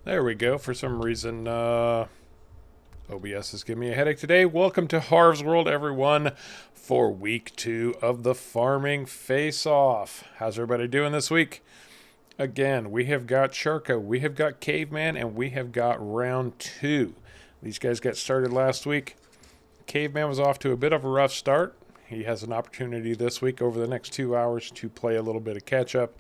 There we go. For some reason, OBS is giving me a headache today. Welcome to Harv's World, everyone, for week 2 of the Farming Face-Off. How's everybody doing this week? Again, we have got SharCo, we have got Caveman, and we have got round 2. These guys got started last week. Caveman was off to a bit of a rough start. He has an opportunity this week over the next 2 hours to play a little bit of catch-up.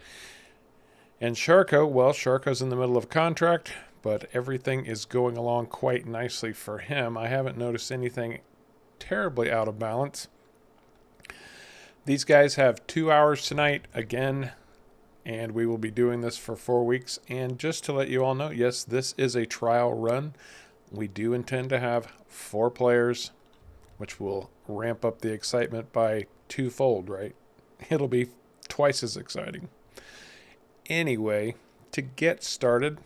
And SharCo, well, SharCo's in the middle of a contract, but everything is going along quite nicely for him. I haven't noticed anything terribly out of balance. These guys have 2 hours tonight again, and we will be doing this for 4 weeks. And just to let you all know, yes, this is a trial run. We do intend to have 4 players, which will ramp up the excitement by twofold, right? It'll be twice as exciting. Anyway, to get started,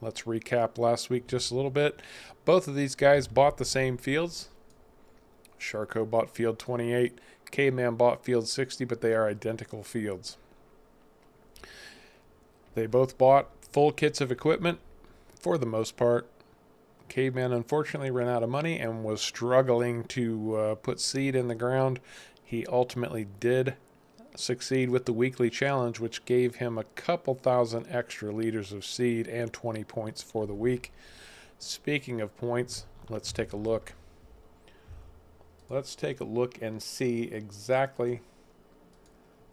let's recap last week just a little bit. Both of these guys bought the same fields. SharCo bought field 28. Caveman bought field 60, but they are identical fields. They both bought full kits of equipment for the most part. Caveman unfortunately ran out of money and was struggling to put seed in the ground. He ultimately did succeed with the weekly challenge, which gave him a couple thousand extra liters of seed and 20 points for the week. Speaking of points, let's take a look. Let's take a look and see exactly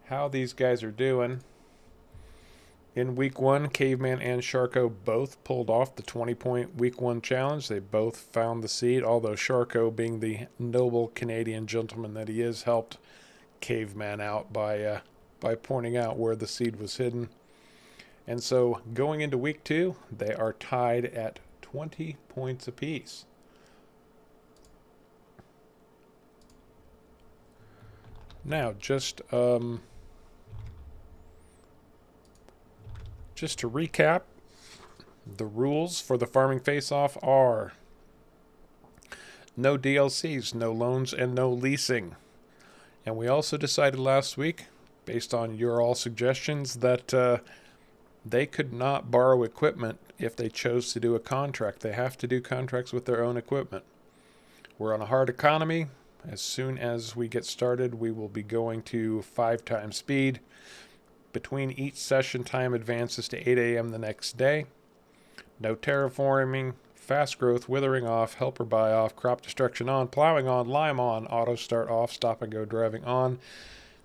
how these guys are doing. In week 1, Caveman and SharCo both pulled off the 20-point week 1 challenge. They both found the seed, although SharCo, being the noble Canadian gentleman that he is, helped Caveman out by pointing out where the seed was hidden. And so going into week 2, they are tied at 20 points apiece. Now, just to recap, the rules for the Farming Face-Off are no DLCs, no loans, and no leasing. And we also decided last week, based on your all suggestions, that they could not borrow equipment if they chose to do a contract. They have to do contracts with their own equipment. We're on a hard economy. As soon as we get started, we will be going to 5 times speed. Between each session, time advances to 8 a.m. the next day. No terraforming, fast growth, withering off, helper buy off, crop destruction on, plowing on, lime on, auto start off, stop and go driving on.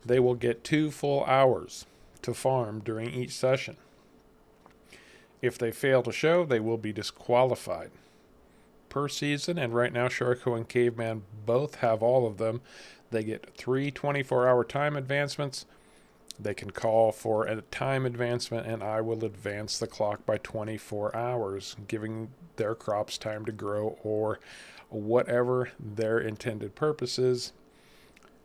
They will get 2 full hours to farm during each session. If they fail to show, they will be disqualified. Per season, and right now SharCo and Caveman both have all of them, they get 3 24-hour time advancements. They can call for a time advancement, and I will advance the clock by 24 hours, giving their crops time to grow or whatever their intended purpose is.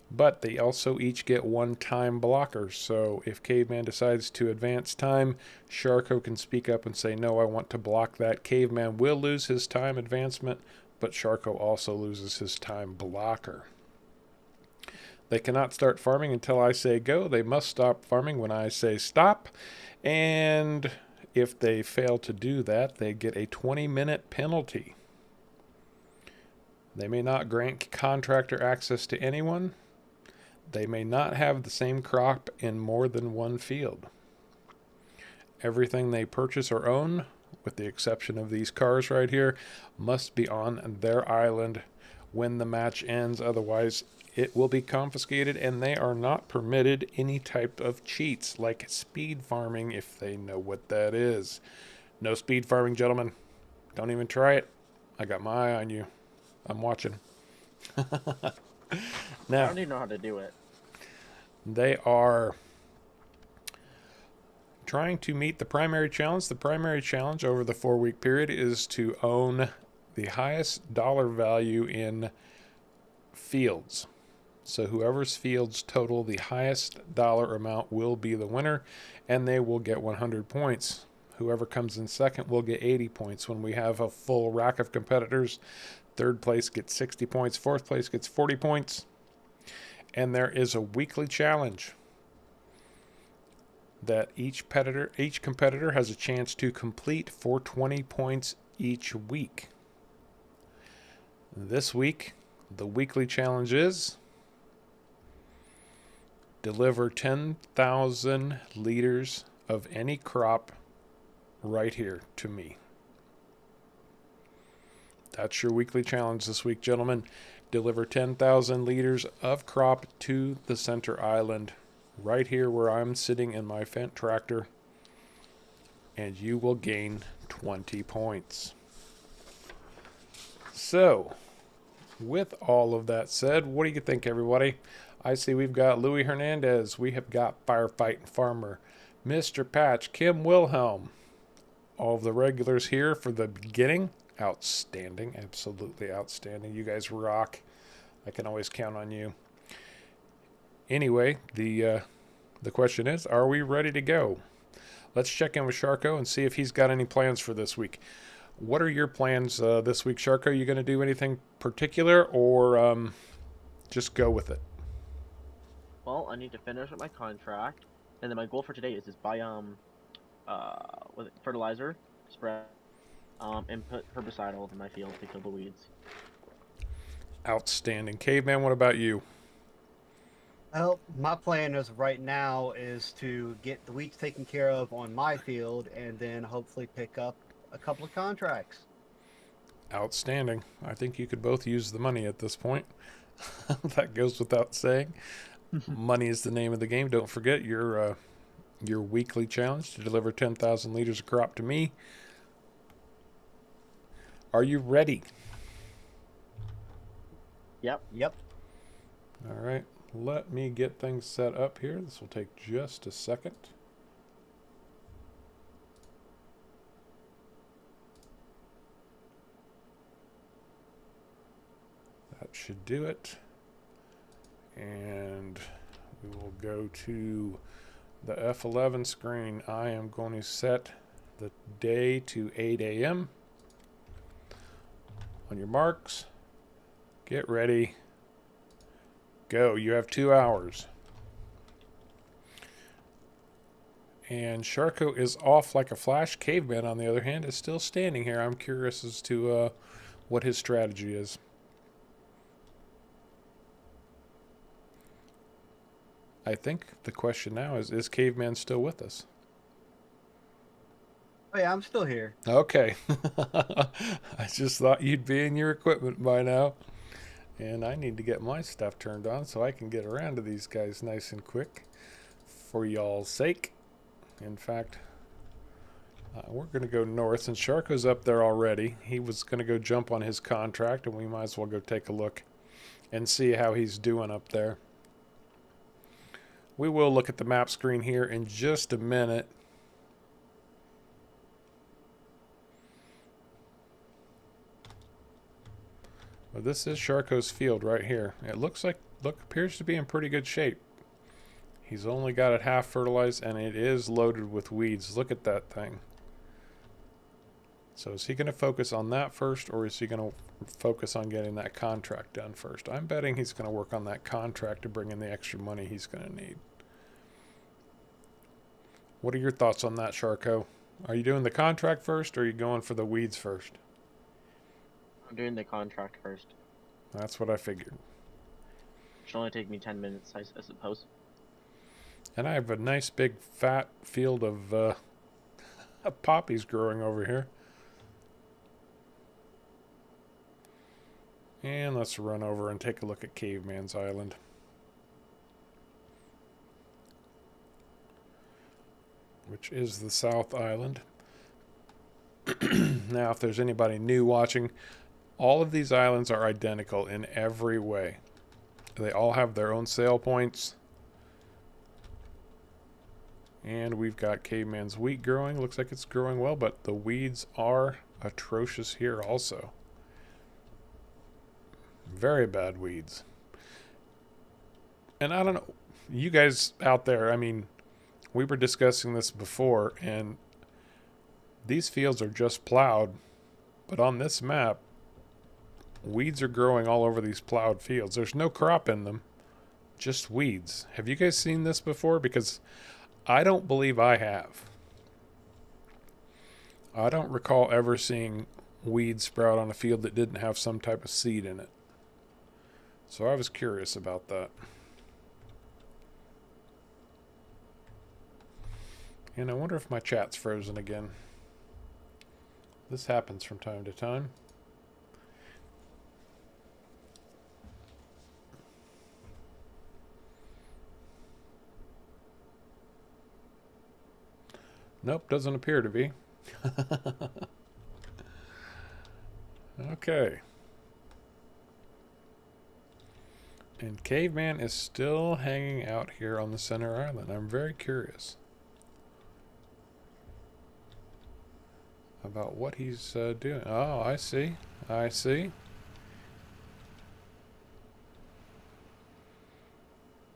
But they also each get 1 time blocker. So if Caveman decides to advance time, SharCo can speak up and say, no, I want to block that. Caveman will lose his time advancement, but SharCo also loses his time blocker. They cannot start farming until I say go. They must stop farming when I say stop. And if they fail to do that, they get a 20-minute penalty. They may not grant contractor access to anyone. They may not have the same crop in more than 1 field. Everything they purchase or own, with the exception of these cars right here, must be on their island when the match ends. Otherwise, it will be confiscated, and they are not permitted any type of cheats, like speed farming, if they know what that is. No speed farming, gentlemen. Don't even try it. I got my eye on you. I'm watching. I Now, don't even know how to do it. they are trying to meet the primary challenge. The primary challenge over the 4-week period is to own the highest dollar value in fields. So whoever's fields total the highest dollar amount will be the winner, and they will get 100 points. Whoever comes in second will get 80 points. When we have a full rack of competitors, third place gets 60 points, fourth place gets 40 points. And there is a weekly challenge. that each competitor has a chance to complete for 20 points each week. This week, the weekly challenge is deliver 10,000 liters of any crop right here to me. That's your weekly challenge this week, gentlemen. Deliver 10,000 liters of crop to the center island right here where I'm sitting in my Fendt tractor, and you will gain 20 points. So, with all of that said, what do you think, everybody? I see we've got Louis Hernandez, we have got Firefighting Farmer, Mr. Patch, Kim Wilhelm, all of the regulars here for the beginning. Outstanding, absolutely outstanding. You guys rock. I can always count on you. Anyway, the question is, are we ready to go? Let's check in with SharCo and see if he's got any plans for this week. What are your plans this week, SharCo? You going to do anything particular, or just go with it? Well, I need to finish up my contract, and then my goal for today is buy fertilizer, spread, and put herbicide all over my field to kill the weeds. Outstanding. Caveman, what about you? Well, my plan is right now is to get the weeds taken care of on my field, and then hopefully pick up a couple of contracts. Outstanding. I think you could both use the money at this point. That goes without saying. Money is the name of the game. Don't forget your weekly challenge to deliver 10,000 liters of crop to me. Are you ready? Yep. All right. Let me get things set up here. This will take just a second. That should do it. And we will go to the F11 screen. I am going to set the day to 8 a.m. On your marks, get ready, go. You have 2 hours. And SharCo is off like a flash. Caveman, on the other hand, is still standing here. I'm curious as to what his strategy is. I think the question now is Caveman still with us? Oh yeah, I'm still here. Okay. I just thought you'd be in your equipment by now. And I need to get my stuff turned on so I can get around to these guys nice and quick for y'all's sake. In fact, we're going to go north, and SharCo's up there already. He was going to go jump on his contract, and we might as well go take a look and see how he's doing up there. We will look at the map screen here in just a minute. Well, this is SharCo's field right here. It appears to be in pretty good shape. He's only got it half fertilized, and it is loaded with weeds. Look at that thing. So is he going to focus on that first, or is he going to focus on getting that contract done first? I'm betting he's going to work on that contract to bring in the extra money he's going to need. What are your thoughts on that, SharCo? Are you doing the contract first, or are you going for the weeds first? I'm doing the contract first. That's what I figured. Should only take me 10 minutes, I suppose. And I have a nice big fat field of poppies growing over here. And let's run over and take a look at Caveman's Island. Which is the South Island. Now, if there's anybody new watching, all of these islands are identical in every way. They all have their own sale points. And we've got Caveman's wheat growing. Looks like it's growing well, but the weeds are atrocious here also. Very bad weeds. And I don't know, you guys out there, I mean, we were discussing this before, and these fields are just plowed, but on this map, weeds are growing all over these plowed fields. There's no crop in them, just weeds. Have you guys seen this before? Because I don't believe I have. I don't recall ever seeing weeds sprout on a field that didn't have some type of seed in it. So I was curious about that. And I wonder if my chat's frozen again. This happens from time to time. Nope, doesn't appear to be. Okay. And Caveman is still hanging out here on the center island. I'm very curious about what he's doing. Oh, I see. I see.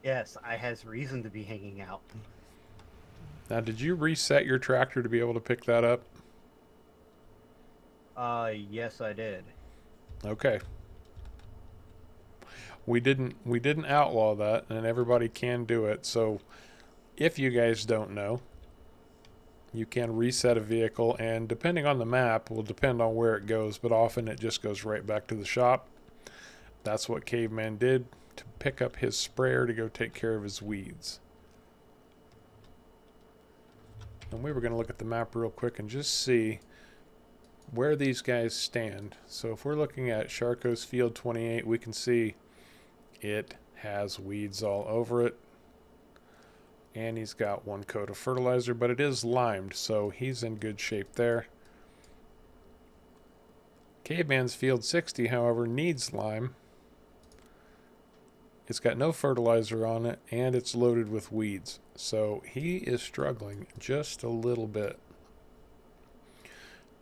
Yes, I has reason to be hanging out. Now, did you reset your tractor to be able to pick that up? Yes, I did. Okay. We didn't outlaw that, and everybody can do it. So, if you guys don't know, you can reset a vehicle, and depending on the map, will depend on where it goes, but often it just goes right back to the shop. That's what Caveman did to pick up his sprayer to go take care of his weeds. And we were going to look at the map real quick and just see where these guys stand. So if we're looking at SharCo's Field 28, we can see it has weeds all over it. And he's got one coat of fertilizer, but it is limed, so he's in good shape there. Caveman's Field 60, however, needs lime. It's got no fertilizer on it, and it's loaded with weeds. So he is struggling just a little bit.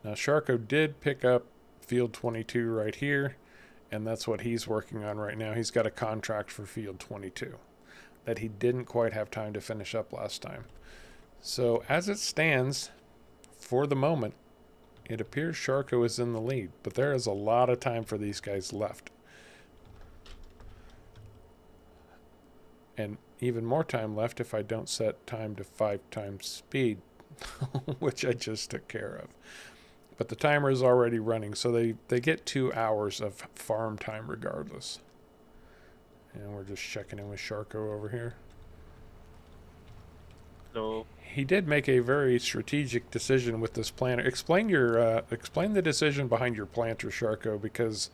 Now, SharCo did pick up Field 22 right here, and that's what he's working on right now. He's got a contract for Field 22 that he didn't quite have time to finish up last time. So as it stands, for the moment, it appears SharCo is in the lead, but there is a lot of time for these guys left. And even more time left if I don't set time to 5 times speed, which I just took care of. But the timer is already running, so they get 2 hours of farm time regardless. And we're just checking in with SharCo over here. So He did make a very strategic decision with this planter. Explain the decision behind your planter, SharCo, because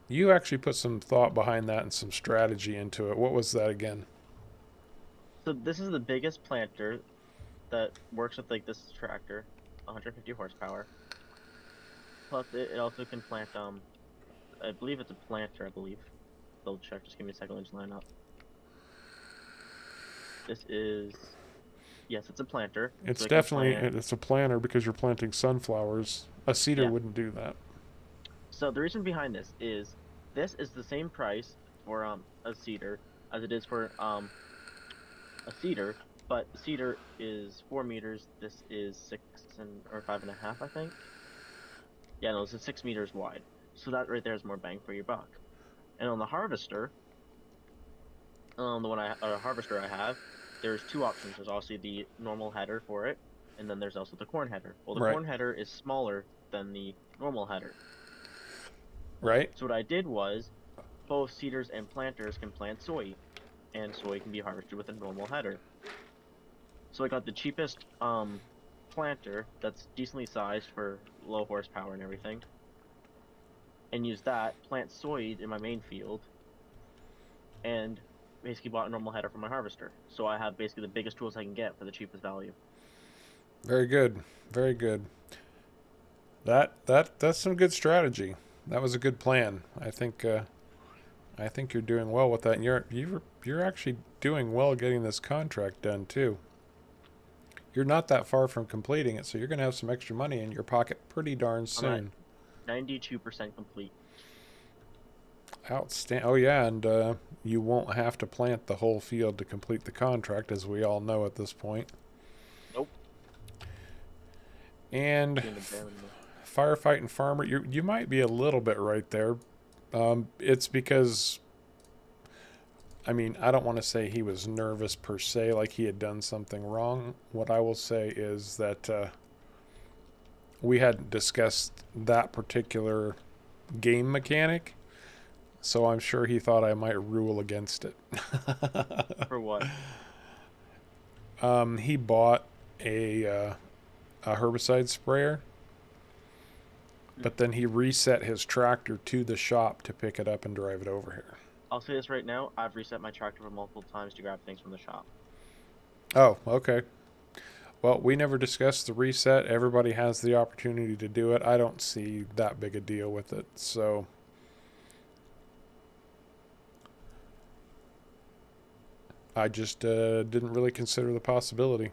you actually put some thought behind that and some strategy into it. What was that again? So this is the biggest planter that works with like this tractor, 150 horsepower. Plus it also can plant I believe it's a planter, I believe. Double check, just give me a second, let me just line up. This is, yes, it's a planter. It's so definitely it's a planter because you're planting sunflowers. A seeder Yeah. wouldn't do that. So the reason behind this is the same price for a cedar as it is for a cedar, but cedar is 4 meters. This is 6 or 5.5, I think. Yeah, no, it's 6 meters wide. So that right there is more bang for your buck. And on the harvester, the harvester I have, there's 2 options. There's obviously the normal header for it, and then there's also the corn header. Well, the Right. corn header is smaller than the normal header. Right? So what I did was, both cedars and planters can plant soy, and soy can be harvested with a normal header. So I got the cheapest planter that's decently sized for low horsepower and everything, and used that, plant soy in my main field, and basically bought a normal header for my harvester. So I have basically the biggest tools I can get for the cheapest value. Very good. Very good. That's some good strategy. That was a good plan. I think you're doing well with that, and you're actually doing well getting this contract done too. You're not that far from completing it, so you're going to have some extra money in your pocket pretty darn soon. 92% complete. Outstanding. Oh yeah, and you won't have to plant the whole field to complete the contract, as we all know at this point. Nope. And firefight and farmer, you might be a little bit right there. It's because I mean, I don't want to say he was nervous per se, like he had done something wrong. What I will say is that we hadn't discussed that particular game mechanic, so I'm sure he thought I might rule against it. For what? He bought a herbicide sprayer, but then he reset his tractor to the shop to pick it up and drive it over here. I'll say this right now. I've reset my tractor for multiple times to grab things from the shop. Oh, okay. Well, we never discussed the reset. Everybody has the opportunity to do it. I don't see that big a deal with it, so... I just didn't really consider the possibility.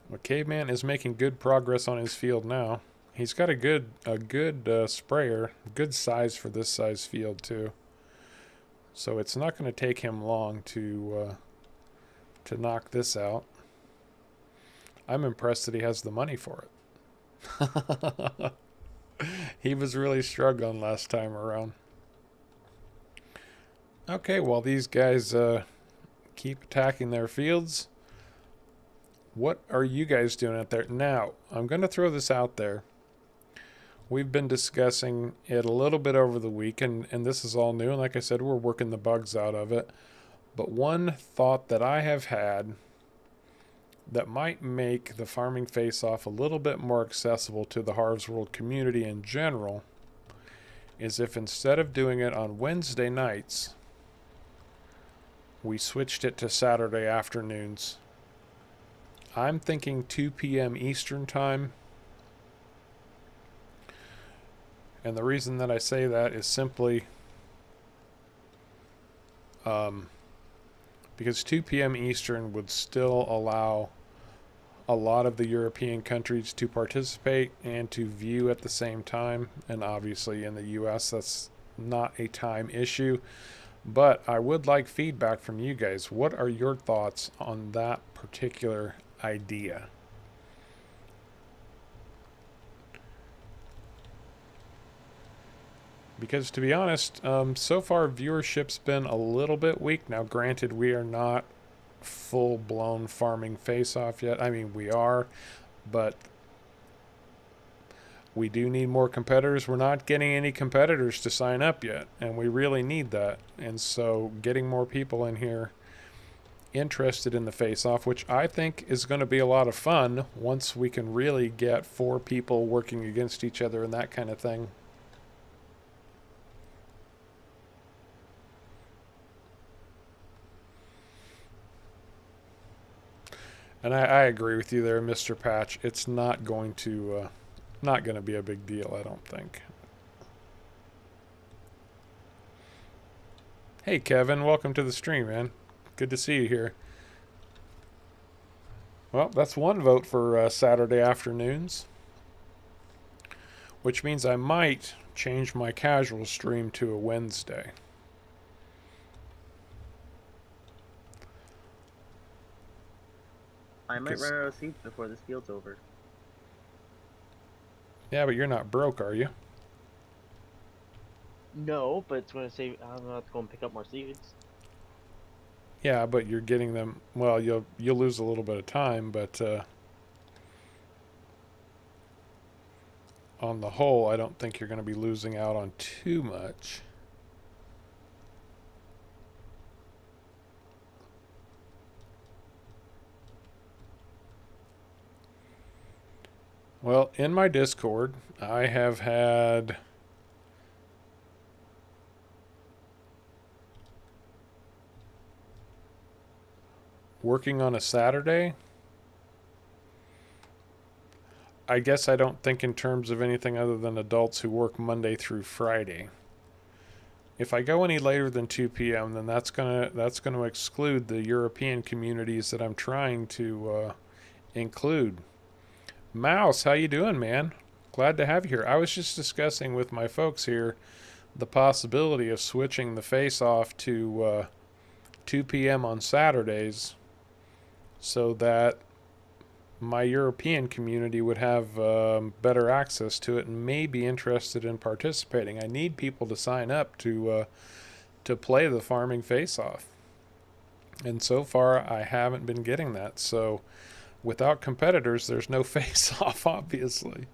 Well, Caveman is making good progress on his field now. He's got a good sprayer, good size for this size field too. So it's not going to take him long to knock this out. I'm impressed that he has the money for it. He was really struggling last time around. Okay, while these guys keep attacking their fields, what are you guys doing out there? Now, I'm going to throw this out there. We've been discussing it a little bit over the week, and this is all new. And like I said, we're working the bugs out of it. But one thought that I have had that might make the farming face-off a little bit more accessible to the Harv's World community in general is if instead of doing it on Wednesday nights, we switched it to Saturday afternoons. I'm thinking 2 p.m. Eastern time. And the reason that I say that is simply because 2 p.m. Eastern would still allow a lot of the European countries to participate and to view at the same time. And obviously in the U.S. that's not a time issue. But I would like feedback from you guys. What are your thoughts on that particular idea? Because to be honest, so far viewership's been a little bit weak. Now granted, we are not full-blown farming face-off yet. I mean, we are, but we do need more competitors. We're not getting any competitors to sign up yet, and we really need that. And so getting more people in here interested in the face-off, which I think is going to be a lot of fun once we can really get 4 people working against each other and that kind of thing. And I agree with you there, Mr. Patch. It's not going to be a big deal, I don't think. Hey, Kevin, welcome to the stream, man. Good to see you here. Well, that's one vote for Saturday afternoons, which means I might change my casual stream to a Wednesday. I might run out of seeds before this field's over. Yeah, but you're not broke, are you? No, but it's going to save. I'm going to have to go and pick up more seeds. Yeah, but you're getting them. Well, you'll lose a little bit of time, but on the whole, I don't think you're going to be losing out on too much. Well, in my Discord, I have had working on a Saturday. I guess I don't think in terms of anything other than adults who work Monday through Friday. If I go any later than 2 p.m., then that's gonna exclude the European communities that I'm trying to include. Mouse, how you doing, man? Glad to have you here. I was just discussing with my folks here the possibility of switching the face-off to 2 p.m. on Saturdays so that my European community would have better access to it and may be interested in participating. I need people to sign up to play the farming face-off. And so far, I haven't been getting that. So without competitors, there's no face-off, obviously.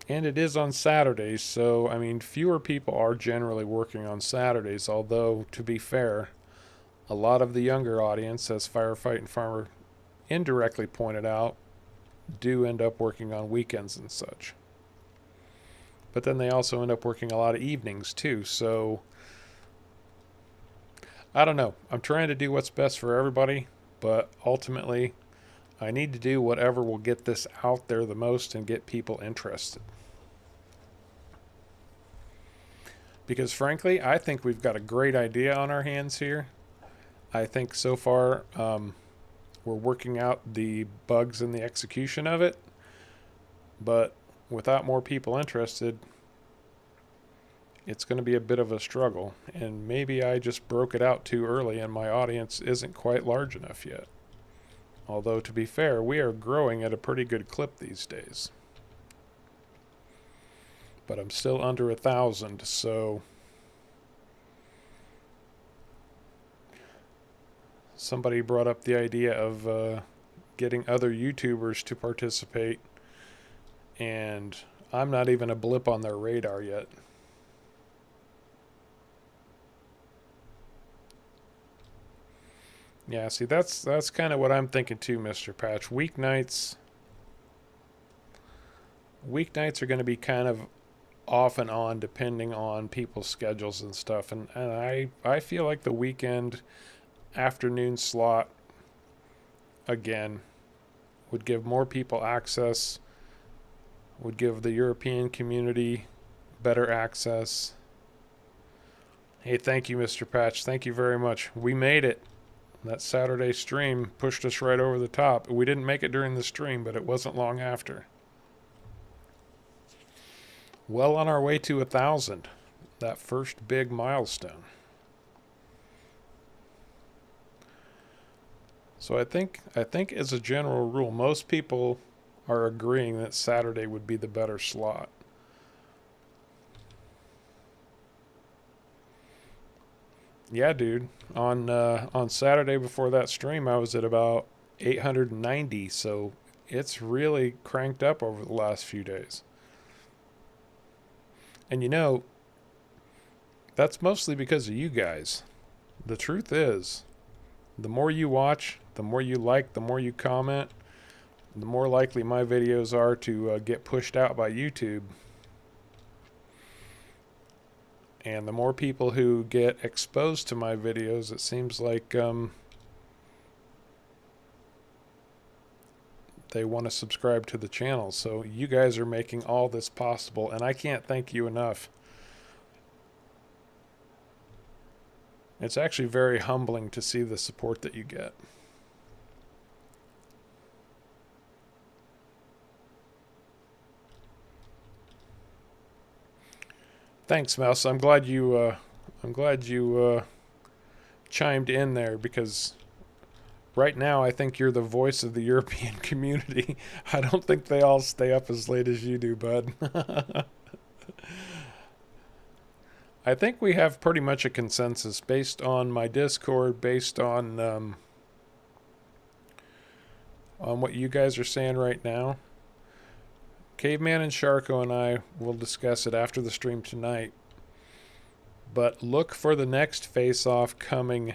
And it is on Saturdays, so, I mean, fewer people are generally working on Saturdays, although, to be fair, a lot of the younger audience, as Firefight and Farmer indirectly pointed out, do end up working on weekends and such. But then they also end up working a lot of evenings, too, so I don't know. I'm trying to do what's best for everybody, but ultimately, I need to do whatever will get this out there the most and get people interested. Because frankly, I think we've got a great idea on our hands here. I think so far we're working out the bugs in the execution of it. But without more people interested, it's going to be a bit of a struggle. And maybe I just broke it out too early and my audience isn't quite large enough yet. Although, to be fair, we are growing at a pretty good clip these days. But I'm still under 1,000, so somebody brought up the idea of getting other YouTubers to participate, and I'm not even a blip on their radar yet. Yeah, see, that's kind of what I'm thinking too, Mr. Patch. Weeknights are going to be kind of off and on depending on people's schedules and stuff, and I feel like the weekend afternoon slot again would give more people access, would give the European community better access. Hey, thank you, Mr. Patch. Thank you very much. We made it. That Saturday stream pushed us right over the top. We didn't make it during the stream, but it wasn't long after. Well on our way to 1,000. That first big milestone. So I think as a general rule, most people are agreeing that Saturday would be the better slot. Yeah, dude. On Saturday before that stream, I was at about 890, so it's really cranked up over the last few days. And you know, that's mostly because of you guys. The truth is, the more you watch, the more you like, the more you comment, the more likely my videos are to get pushed out by YouTube. And the more people who get exposed to my videos, it seems like they want to subscribe to the channel. So you guys are making all this possible, and I can't thank you enough. It's actually very humbling to see the support that you get. Thanks, Mouse. I'm glad you chimed in there, because right now I think you're the voice of the European community. I don't think they all stay up as late as you do, bud. I think we have pretty much a consensus based on my Discord, based on what you guys are saying right now. Caveman and SharCo and I will discuss it after the stream tonight. But look for the next face-off coming.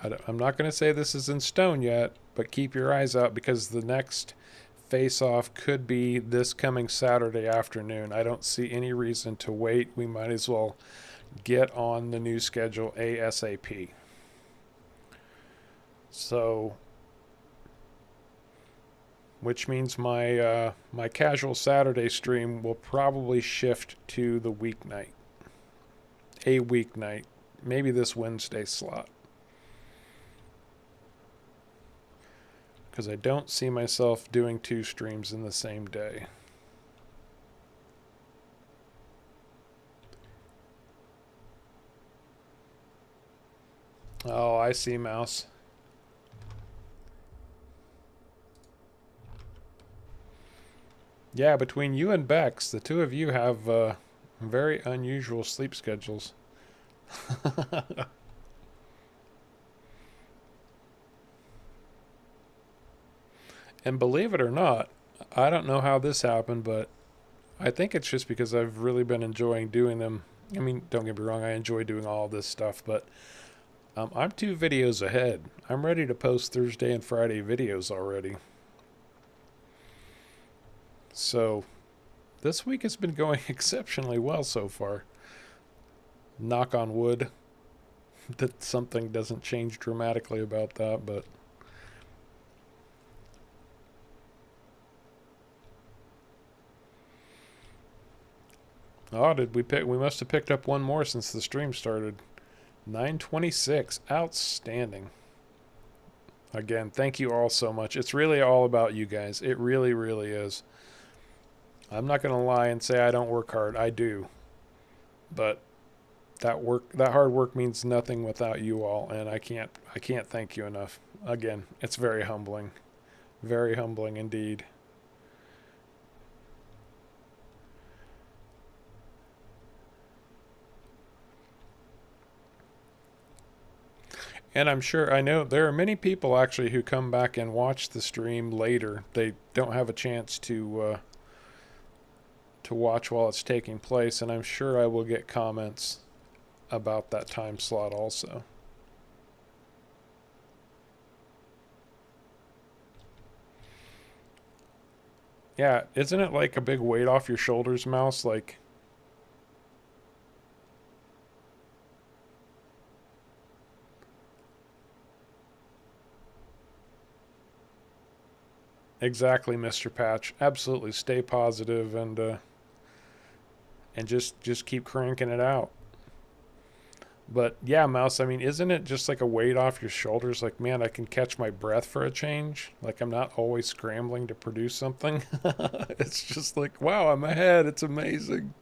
I'm not going to say this is in stone yet, but keep your eyes out, because the next face-off could be this coming Saturday afternoon. I don't see any reason to wait. We might as well get on the new schedule ASAP. So, which means my my casual Saturday stream will probably shift to the weeknight. A weeknight. Maybe this Wednesday slot. Because I don't see myself doing 2 streams in the same day. Oh, I see, Mouse. Yeah, between you and Bex, the two of you have very unusual sleep schedules. And believe it or not, I don't know how this happened, but I think it's just because I've really been enjoying doing them. I mean, don't get me wrong, I enjoy doing all this stuff, but I'm 2 videos ahead. I'm ready to post Thursday and Friday videos already. So, this week has been going exceptionally well so far. Knock on wood that something doesn't change dramatically about that, but oh, did we pick? We must have picked up one more since the stream started. 926. Outstanding. Again, thank you all so much. It's really all about you guys. It really, really is. I'm not going to lie and say I don't work hard. I do. But that hard work means nothing without you all, and I can't thank you enough. Again, it's very humbling. Very humbling indeed. And I'm sure, I know there are many people actually who come back and watch the stream later. They don't have a chance to watch while it's taking place, and I'm sure I will get comments about that time slot also. Yeah, isn't it like a big weight off your shoulders, Mouse? Like, exactly, Mr. Patch. Absolutely, stay positive and just keep cranking it out. But yeah, Mouse, I mean, isn't it just like a weight off your shoulders? Like, man, I can catch my breath for a change. Like, I'm not always scrambling to produce something. It's just like, wow, I'm ahead. It's amazing.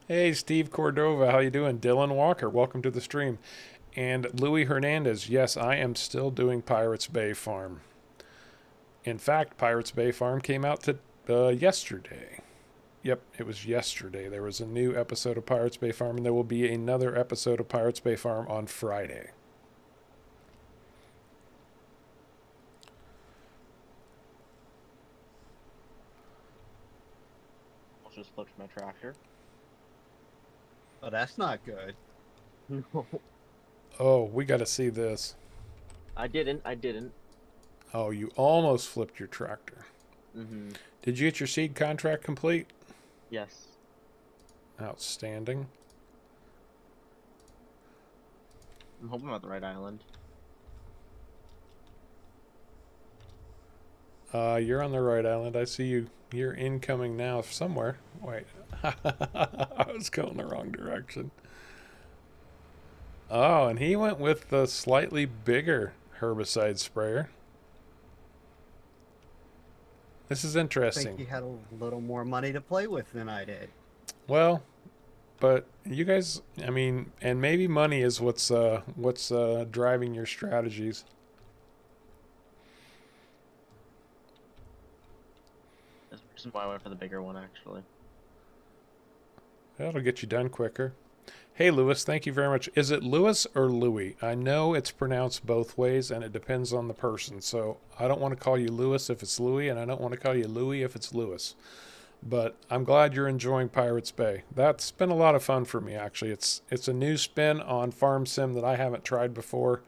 Hey, Steve Cordova, how you doing? Dylan Walker, welcome to the stream. And Louis Hernandez, yes, I am still doing Pirates Bay Farm. In fact, Pirates Bay Farm came out to yesterday. Yep, it was yesterday. There was a new episode of Pirates Bay Farm, and there will be another episode of Pirates Bay Farm on Friday. I just flipped my tractor. Oh, that's not good. No, Oh, we got to see this. I didn't. Oh, you almost flipped your tractor. Mm-hmm. Did you get your seed contract complete? Yes. Outstanding. I'm hoping I'm at the right island. You're on the right island. I see you. You're incoming now somewhere. Wait. I was going the wrong direction. Oh, and he went with the slightly bigger herbicide sprayer. This is I interesting. think you had a little more money to play with than I did. Well, but you guys, I mean, and maybe money is what's driving your strategies. That's the reason why I went for the bigger one, actually. That'll get you done quicker. Hey, Lewis, thank you very much. Is it Lewis or Louis? I know it's pronounced both ways, and it depends on the person. So I don't want to call you Lewis if it's Louis, and I don't want to call you Louis if it's Lewis. But I'm glad you're enjoying Pirates Bay. That's been a lot of fun for me, actually. It's a new spin on Farm Sim that I haven't tried before,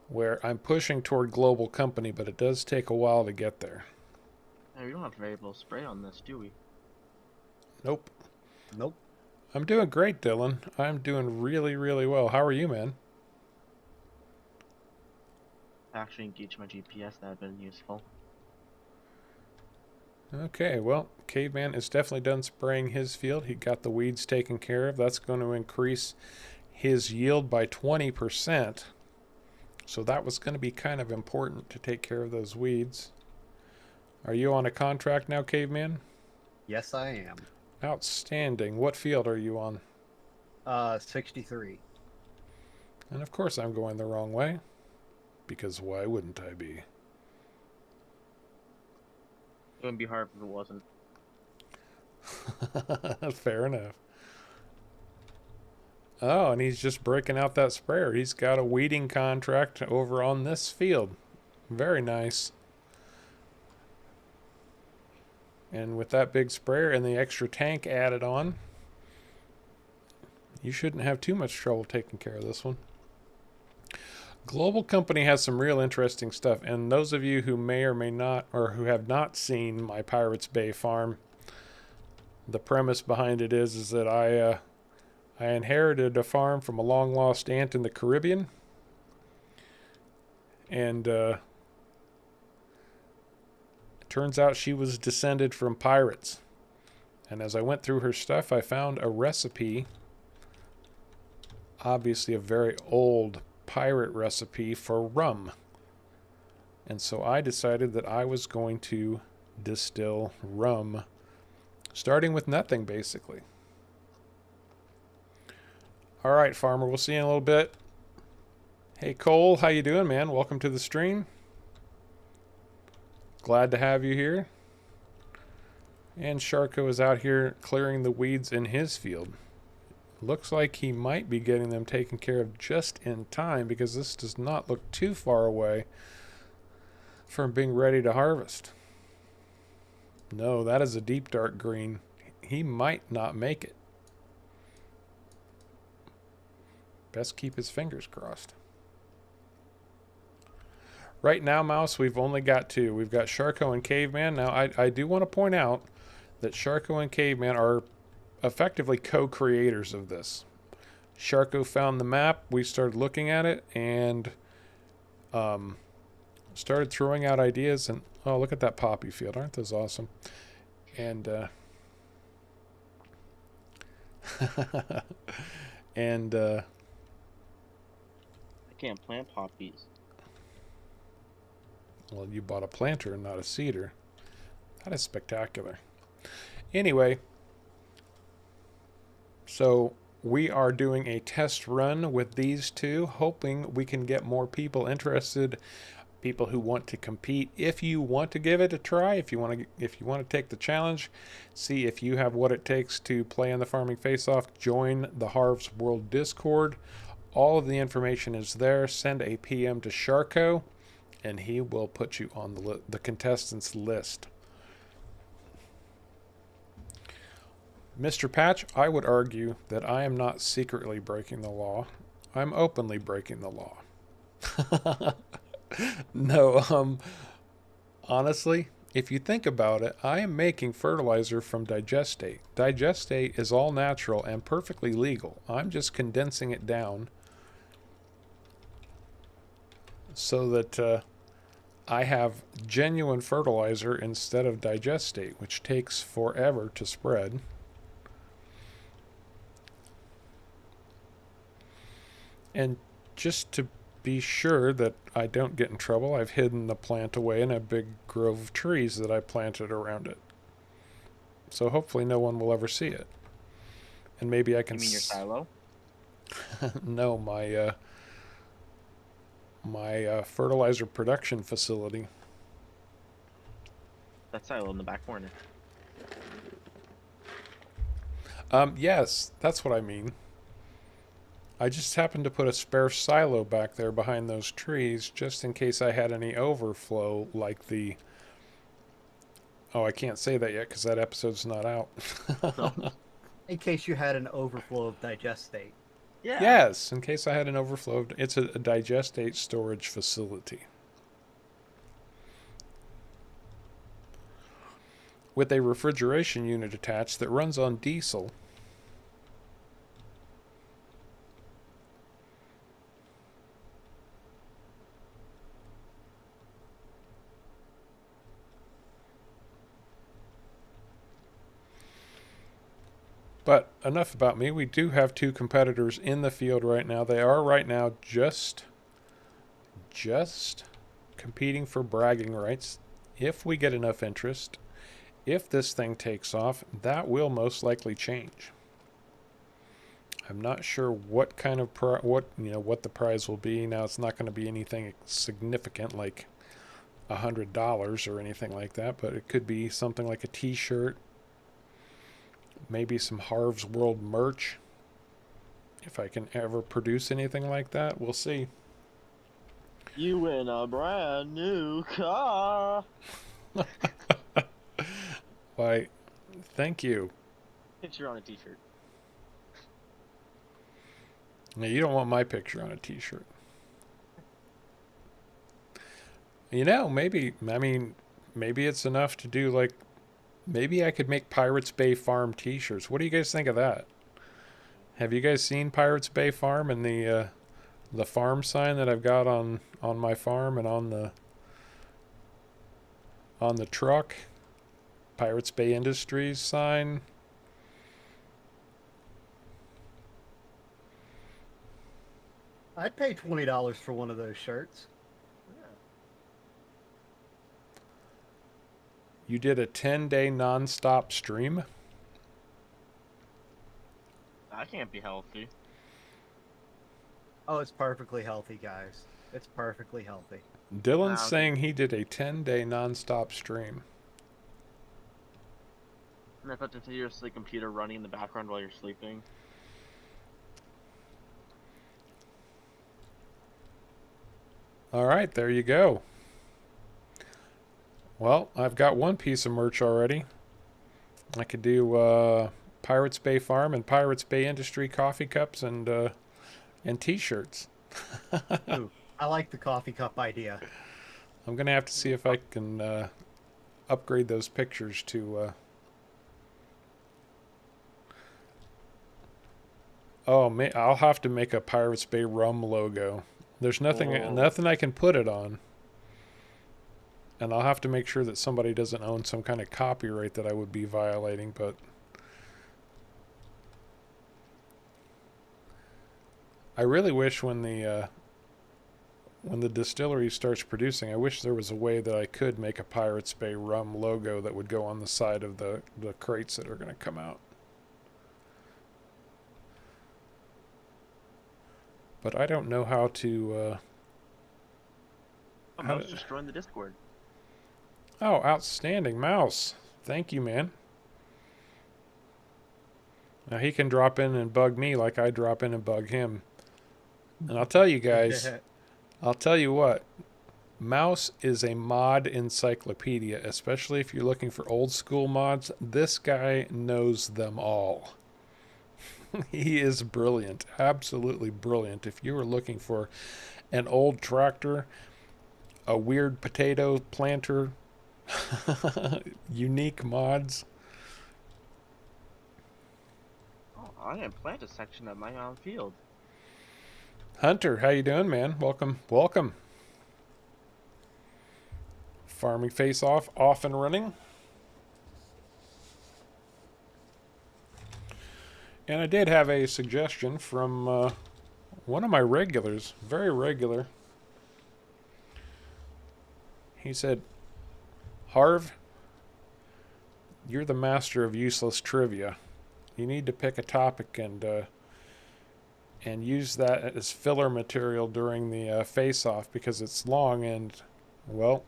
where I'm pushing toward global company, but it does take a while to get there. Hey, we don't have variable spray on this, do we? Nope. Nope. I'm doing great, Dylan. I'm doing really, really well. How are you, man? I actually engaged my GPS. That had been useful. Okay, well, Caveman is definitely done spraying his field. He got the weeds taken care of. That's going to increase his yield by 20%. So that was going to be kind of important to take care of those weeds. Are you on a contract now, Caveman? Yes, I am. Outstanding. What field are you on? 63. And of course I'm going the wrong way. Because why wouldn't I be? It wouldn't be hard if it wasn't. Fair enough. Oh, and he's just breaking out that sprayer. He's got a weeding contract over on this field. Very nice. And with that big sprayer and the extra tank added on, you shouldn't have too much trouble taking care of this one. Global Company has some real interesting stuff. And those of you who may or may not, or who have not seen my Pirates Bay farm, the premise behind it is that I inherited a farm from a long lost aunt in the Caribbean, and it turns out she was descended from pirates. And as I went through her stuff, I found a recipe, obviously a very old pirate recipe for rum. And so I decided that I was going to distill rum, starting with nothing, basically. All right, farmer, we'll see you in a little bit. Hey, Cole, how you doing, man? Welcome to the stream. Glad to have you here. And SharCo is out here clearing the weeds in his field. Looks like he might be getting them taken care of just in time, because this does not look too far away from being ready to harvest. No, that is a deep dark green. He might not make it. Best keep his fingers crossed. Right now, Mouse, we've only got two. We've got SharCo and Caveman. Now, I do want to point out that SharCo and Caveman are effectively co-creators of this. SharCo found the map. We started looking at it and started throwing out ideas. And, oh, look at that poppy field. Aren't those awesome? And, and, I can't plant poppies. well, you bought a planter and not a seeder. That is spectacular. Anyway, so we are doing a test run with these two, hoping we can get more people interested, people who want to compete. If you want to give it a try, if you want to take the challenge, see if you have what it takes to play in the Farming Face-Off, join the Harv's World Discord. All of the information is there. Send a PM to SharCo, and he will put you on the contestants list. Mr. Patch, I would argue that I am not secretly breaking the law. I'm openly breaking the law. No, honestly, if you think about it, I am making fertilizer from digestate. Digestate is all natural and perfectly legal. I'm just condensing it down so that I have genuine fertilizer instead of digestate, which takes forever to spread. And just to be sure that I don't get in trouble, I've hidden the plant away in a big grove of trees that I planted around it. So hopefully no one will ever see it. And maybe I can... You mean your silo? No, my fertilizer production facility. That silo in the back corner. Yes, that's what I mean. I just happened to put a spare silo back there behind those trees just in case I had any overflow, like the... Oh, I can't say that yet because that episode's not out. In case you had an overflow of digestate. Yeah. Yes, in case I had an overflow. It's a digestate storage facility. With a refrigeration unit attached that runs on diesel. But enough about me. We do have two competitors in the field right now. They are right now just competing for bragging rights. If we get enough interest, if this thing takes off, that will most likely change. I'm not sure what kind of what the prize will be. Now it's not going to be anything significant like $100 or anything like that, but it could be something like a T-shirt, maybe some Harv's World merch. If I can ever produce anything like that, we'll see. You win a brand new car. Why, thank you. Picture on a T-shirt. Now, you don't want my picture on a T-shirt. Maybe it's enough to do like, maybe I could make Pirates Bay Farm T-shirts. What do you guys think of that? Have you guys seen Pirates Bay Farm and the farm sign that I've got on my farm and on the truck? Pirates Bay Industries sign. I'd pay $20 for one of those shirts. Yeah. You did a 10-day non-stop stream? That can't be healthy. Oh, it's perfectly healthy, guys. It's perfectly healthy. Dylan's saying he did a 10-day non-stop stream. And I thought to your computer running in the background while you're sleeping. All right, there you go. Well, I've got one piece of merch already. I could do Pirates Bay Farm and Pirates Bay Industry coffee cups and T-shirts. Ooh, I like the coffee cup idea. I'm gonna have to see if I can upgrade those pictures to. I'll have to make a Pirates Bay rum logo. There's nothing I can put it on. And I'll have to make sure that somebody doesn't own some kind of copyright that I would be violating, but I really wish when the distillery starts producing, I wish there was a way that I could make a Pirates Bay rum logo that would go on the side of the crates that are going to come out. But I don't know how to... Mouse just joined the Discord. Oh, outstanding. Mouse. Thank you, man. Now he can drop in and bug me like I drop in and bug him. And I'll tell you guys, I'll tell you what, Mouse is a mod encyclopedia, especially if you're looking for old school mods. This guy knows them all. He is brilliant, absolutely brilliant. If you were looking for an old tractor, a weird potato planter, unique mods. Oh, I didn't plant a section of my own field. Hunter, how you doing, man? Welcome. Farming Face off and running. And I did have a suggestion from one of my regulars, very regular. He said, Harv, you're the master of useless trivia. You need to pick a topic and use that as filler material during the face-off because it's long and, well,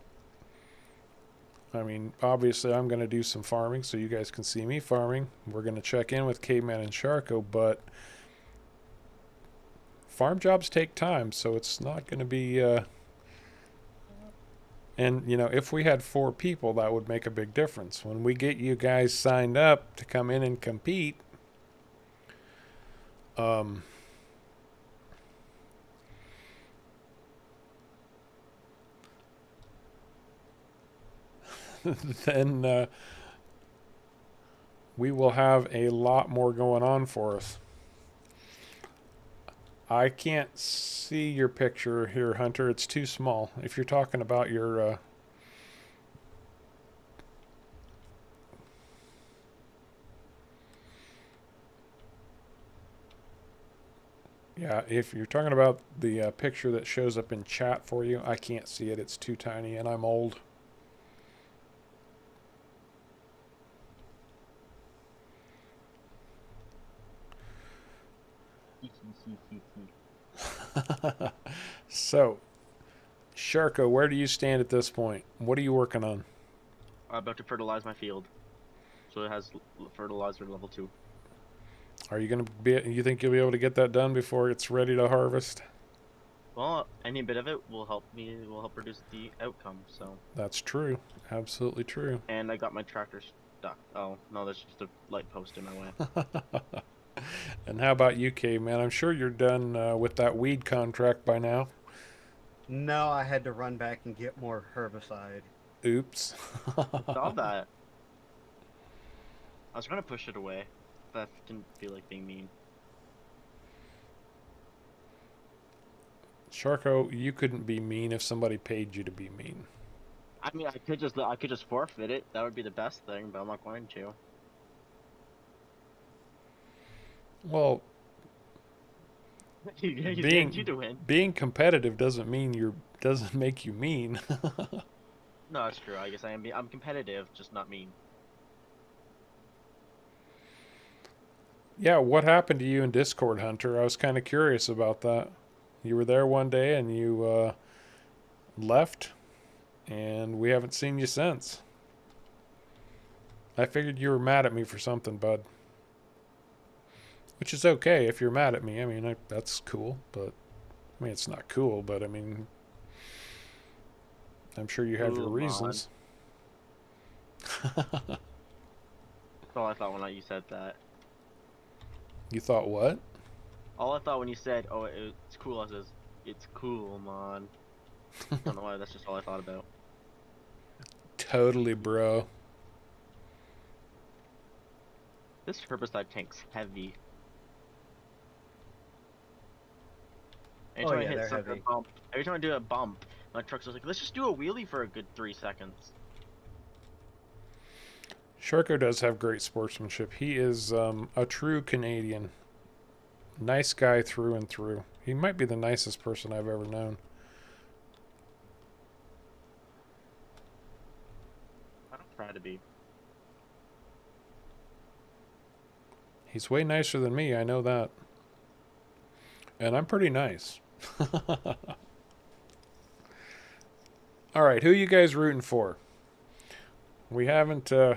I mean, obviously I'm going to do some farming so you guys can see me farming. We're going to check in with Caveman and SharCo, but farm jobs take time, so it's not going to be... And, if we had 4 people, that would make a big difference. When we get you guys signed up to come in and compete, then we will have a lot more going on for us. I can't see your picture here, Hunter. It's too small. If you're talking about your... Yeah, if you're talking about the picture that shows up in chat for you, I can't see it. It's too tiny, and I'm old. So, SharCo, where do you stand at this point? What are you working on? I'm about to fertilize my field, so it has fertilizer level 2. Are you gonna be? You think you'll be able to get that done before it's ready to harvest? Well, any bit of it will help me. Will help produce the outcome. So. That's true. Absolutely true. And I got my tractor stuck. Oh no, that's just a light post in my way. And how about you, Caveman? I'm sure you're done with that weed contract by now. No, I had to run back and get more herbicide. Oops. Saw that. I was gonna push it away, but I didn't feel like being mean. SharCo, you couldn't be mean if somebody paid you to be mean. I mean, I could just forfeit it. That would be the best thing, but I'm not going to. Well, He's getting you to win. being competitive doesn't make you mean. No, that's true. I guess I'm competitive, just not mean. Yeah, what happened to you in Discord, Hunter? I was kind of curious about that. You were there one day and you left, and we haven't seen you since. I figured you were mad at me for something, bud. Which is okay if you're mad at me. I mean, that's cool, but I mean, it's not cool, but I mean, I'm sure you have your reasons. That's all I thought when you said that. You thought what? All I thought when you said, "Oh, it's cool," I says, "It's cool, man." I don't know why. That's just all I thought about. Totally, bro. This herbicide tank's heavy. Anytime I hit some bump, every time I do a bump, my truck's just like, "Let's just do a wheelie for a good 3 seconds." SharCo does have great sportsmanship. He is a true Canadian. Nice guy through and through. He might be the nicest person I've ever known. I don't try to be. He's way nicer than me, I know that. And I'm pretty nice. All right, who are you guys rooting for? We haven't gotten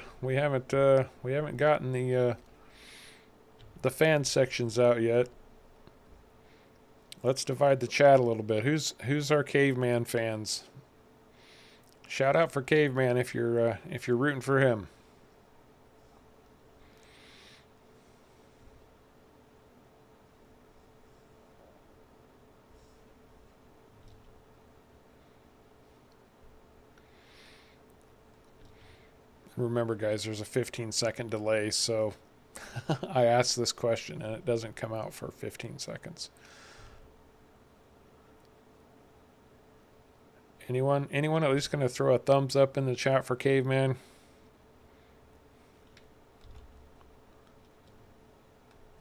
the fan sections out yet. Let's divide the chat a little bit. Who's our Caveman fans? Shout out for Caveman if you're rooting for him. Remember, guys, there's a 15-second delay, so I asked this question and it doesn't come out for 15 seconds. Anyone at least going to throw a thumbs up in the chat for Caveman?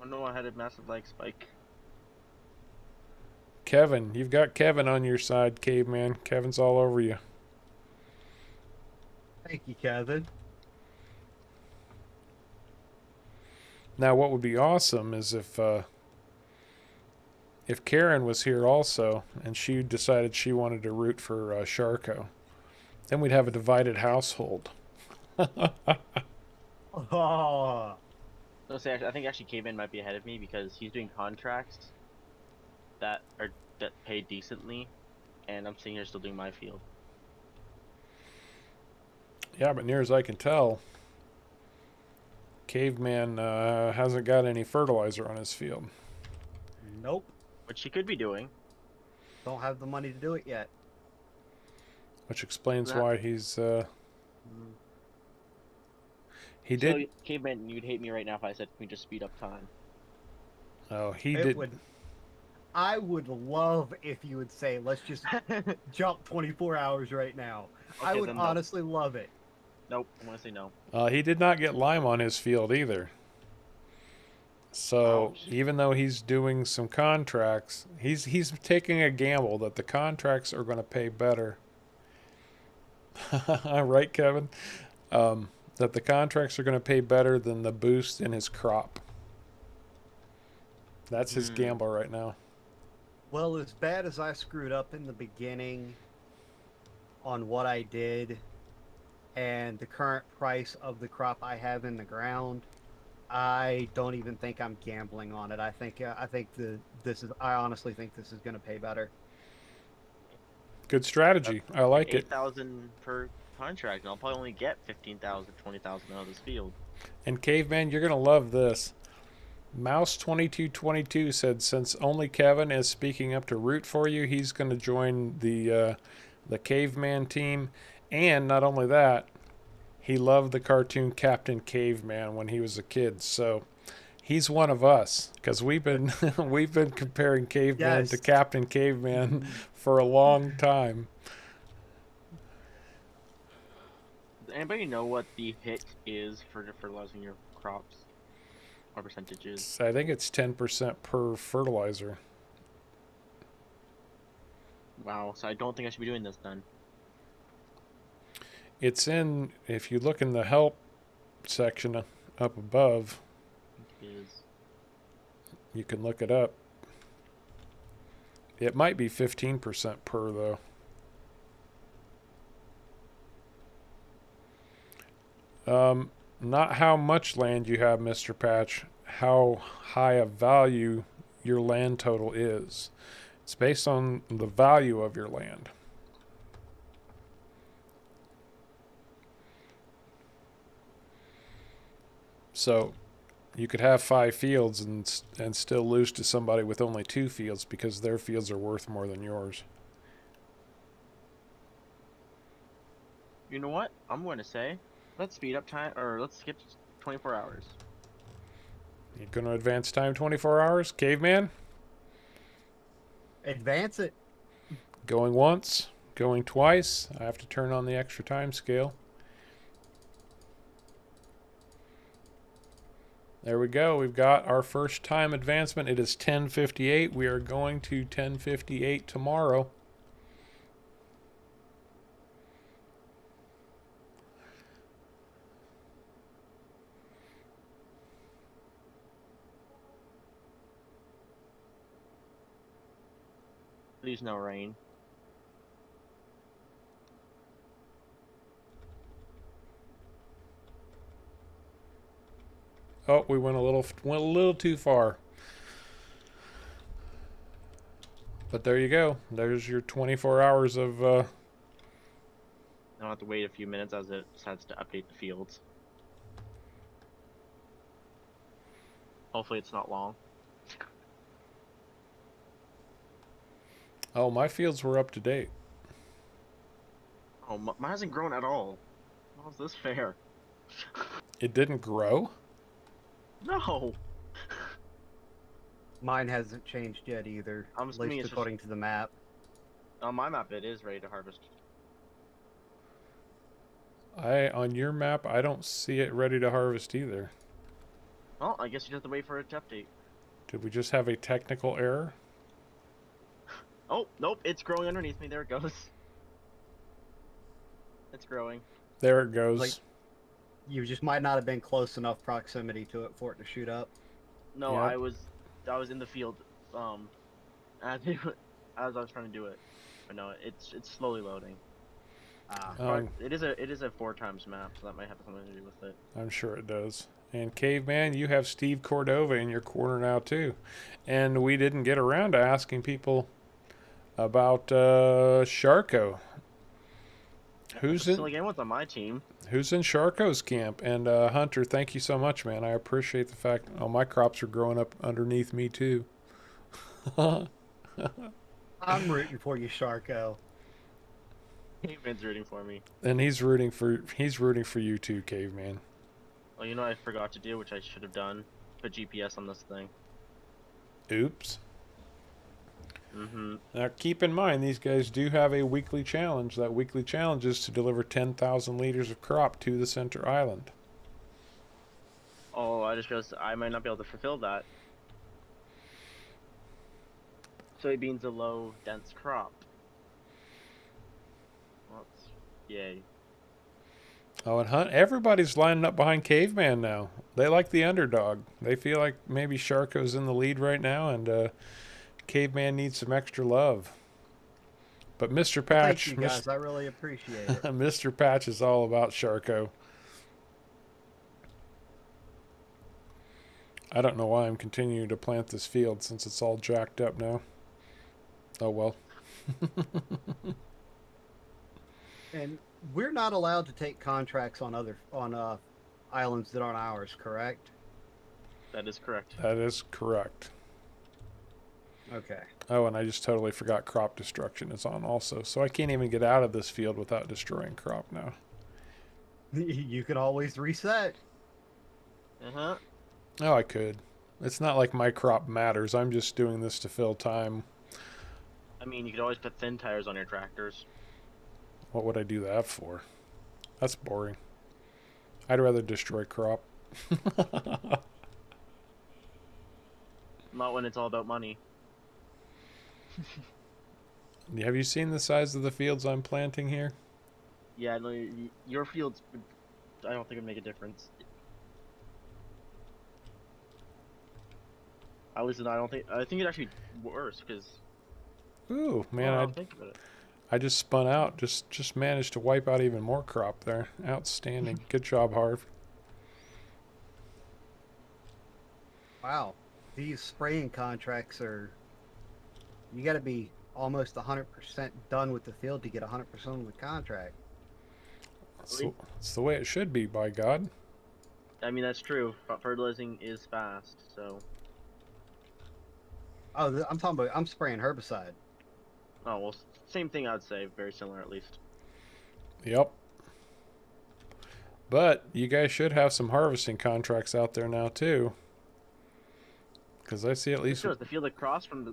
I know I had a massive like spike. Kevin, you've got Kevin on your side, Caveman. Kevin's all over you. Thank you, Kevin. Now, what would be awesome is if Karen was here also, and she decided she wanted to root for SharCo, then we'd have a divided household. Oh. No, say, I think actually Caveman might be ahead of me because he's doing contracts that pay decently, and I'm sitting here still doing my field. Yeah, but near as I can tell, Caveman hasn't got any fertilizer on his field. Nope. Which he could be doing. Don't have the money to do it yet. Which explains why he's... He so, did... Caveman, you'd hate me right now if I said, "Can we just speed up time?" Oh, he did... I would love if you would say, "Let's just jump 24 hours right now." Okay, I would honestly love it. Nope, I'm gonna say no. He did not get lime on his field either. So Ouch. Even though he's doing some contracts, he's taking a gamble that the contracts are going to pay better. Right, Kevin? That the contracts are going to pay better than the boost in his crop. That's his Hmm. gamble right now. Well, as bad as I screwed up in the beginning on what I did and the current price of the crop I have in the ground, I don't even think I'm gambling on it. I honestly think this is going to pay better. Good That's strategy. I like it. 8,000 per contract, and I'll probably only get 15,000, 20,000 out of this field. And Caveman, you're gonna love this. Mouse2222 said since only Kevin is speaking up to root for you, he's going to join the Caveman team. And not only that, he loved the cartoon Captain Caveman when he was a kid. So he's one of us because we've been we've been comparing Caveman to Yes. Captain Caveman for a long time. Does anybody know what the hit is for fertilizing your crops? What percentage is? I think it's 10% per fertilizer. Wow, so I don't think I should be doing this then. It's in, if you look in the help section up above, It is. you can look it up. It might be 15% per, though. Not how much land you have, Mr. Patch, how high a value your land total is. It's based on the value of your land. So you could have 5 fields and still lose to somebody with only 2 fields because their fields are worth more than yours. You know what? I'm going to say, let's speed up time, or let's skip 24 hours. You're going to advance time 24 hours? Caveman? Advance it. Going once, going twice. I have to turn on the extra time scale. There we go. We've got our first time advancement. It is 10:58. We are going to 10:58 tomorrow. Please no rain. Oh, we went a little too far. But there you go. There's your 24 hours of I don't have to wait a few minutes as it decides to update the fields. Hopefully it's not long. Oh, my fields were up to date. Oh, mine hasn't grown at all. How's this fair? It didn't grow? No! Mine hasn't changed yet either, I'm at assuming least it's according to the map. On my map it is ready to harvest. On your map, I don't see it ready to harvest either. Well, I guess you just have to wait for it to update. Did we just have a technical error? Oh, nope, it's growing underneath me. There it goes. It's growing. There it goes. Like- You just might not have been close enough proximity to it for it to shoot up. No, Yep. I was in the field, as I was trying to do it. But no, it's slowly loading. Ah, It is a 4 times map, so that might have something to do with it. I'm sure it does. And Caveman, you have Steve Cordova in your corner now too. And we didn't get around to asking people about SharCo. Who's Still, in anyone's on my team. SharCo's camp? And Hunter, thank you so much, man. I appreciate the fact my crops are growing up underneath me too. I'm rooting for you, SharCo. Caveman's rooting for me. And he's rooting for you too, Caveman. Well, you know what I forgot to do, which I should have done? Put GPS on this thing. Oops. Mm-hmm. Now keep in mind these guys do have a weekly challenge. That weekly challenge is to deliver 10,000 liters of crop to the center island. Oh, I just realized I might not be able to fulfill that. Soybeans a low, dense crop. Well, yay. Oh, and Hunt, everybody's lining up behind Caveman now. They like the underdog. They feel like maybe SharCo's in the lead right now, and Caveman needs some extra love. But Mr. Well, thank Patch, you guys. I really appreciate it. Mr. Patch is all about SharCo. I don't know why I'm continuing to plant this field since it's all jacked up now. Oh well. And we're not allowed to take contracts on islands that aren't ours, correct? That is correct. That is correct. Okay. Oh, and I just totally forgot crop destruction is on also. So I can't even get out of this field without destroying crop now. You can always reset. Uh-huh. Oh, I could. It's not like my crop matters. I'm just doing this to fill time. I mean, you could always put thin tires on your tractors. What would I do that for? That's boring. I'd rather destroy crop. Not when it's all about money. Have you seen the size of the fields I'm planting here? Yeah, no, your fields, I don't think would make a difference. At least I don't think. I think it'd actually be worse because. Ooh, man, I don't think about it. I just spun out. Just managed to wipe out even more crop there. Outstanding. Good job, Harv. Wow. These spraying contracts are. You got to be almost 100% done with the field to get 100% of the contract. It's the way it should be, by God. I mean, that's true. Fertilizing is fast, so. Oh, I'm talking about. I'm spraying herbicide. Oh well, same thing. I'd say very similar at least. Yep. But you guys should have some harvesting contracts out there now too. Because I see at least Sure, the field across from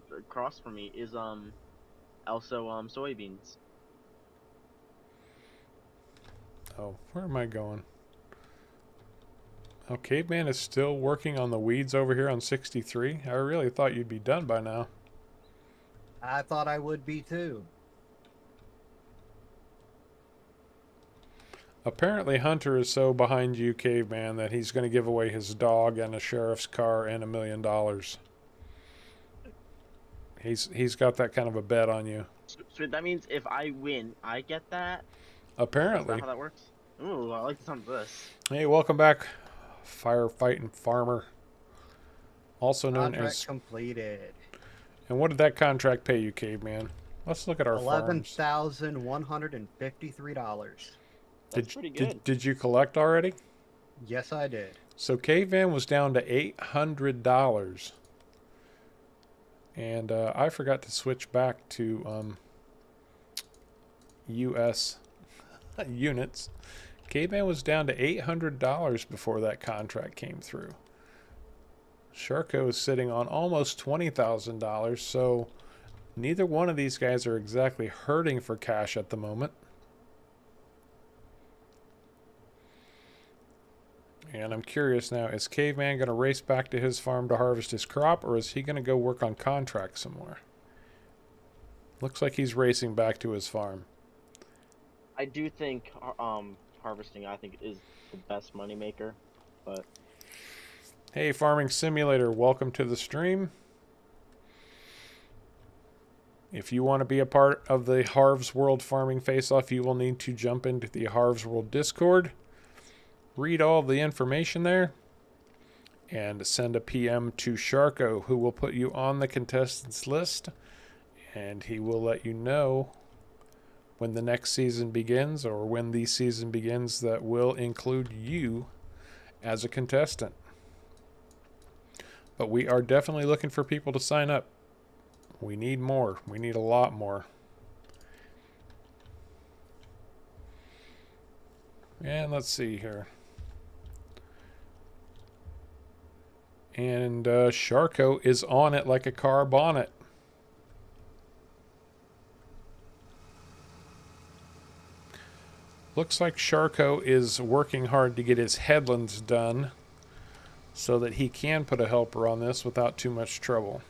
me is also soybeans. Oh, where am I going? Oh, Caveman is still working on the weeds over here on 63. I really thought you'd be done by now. I thought I would be too. Apparently Hunter is so behind you, Caveman, that he's going to give away his dog and a sheriff's car and $1 million. He's got that kind of a bet on you. So that means if I win, I get that? Apparently. Is that how that works? Ooh, I like the sound of this. Hey, welcome back, firefighting farmer. Also known Contract as... completed. And what did that contract pay you, Caveman? Let's look at our farms. $11,153. That's pretty good. Did you collect already? Yes, I did. So Caveman was down to $800. And I forgot to switch back to U.S. units. Caveman was down to $800 before that contract came through. SharCo is sitting on almost $20,000, so neither one of these guys are exactly hurting for cash at the moment. And I'm curious now, is Caveman going to race back to his farm to harvest his crop, or is he going to go work on contracts somewhere? Looks like he's racing back to his farm. I do think harvesting, I think, is the best moneymaker, but... Hey, Farming Simulator, welcome to the stream. If you want to be a part of the Harv's World Farming Face-Off, you will need to jump into the Harv's World Discord, read all the information there, and send a PM to SharCo, who will put you on the contestants list, and he will let you know when the next season begins, or when the season begins that will include you as a contestant. But we are definitely looking for people to sign up. We need more. We need a lot more. And let's see here. And SharCo is on it like a car bonnet. Looks like SharCo is working hard to get his headlands done, so that he can put a helper on this without too much trouble.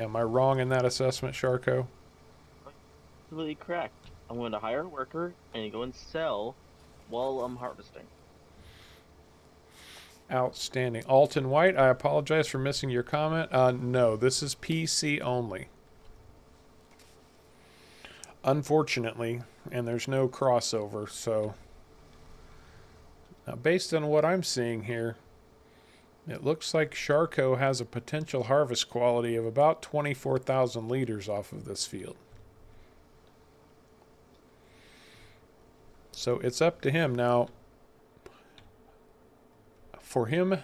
Am I wrong in that assessment, SharCo? Completely correct. I'm going to hire a worker and go and sell while I'm harvesting. Outstanding. Alton White, I apologize for missing your comment. No, this is PC only. Unfortunately, and there's no crossover, so... Now, based on what I'm seeing here, it looks like SharCo has a potential harvest quality of about 24,000 liters off of this field. So it's up to him. Now, for him,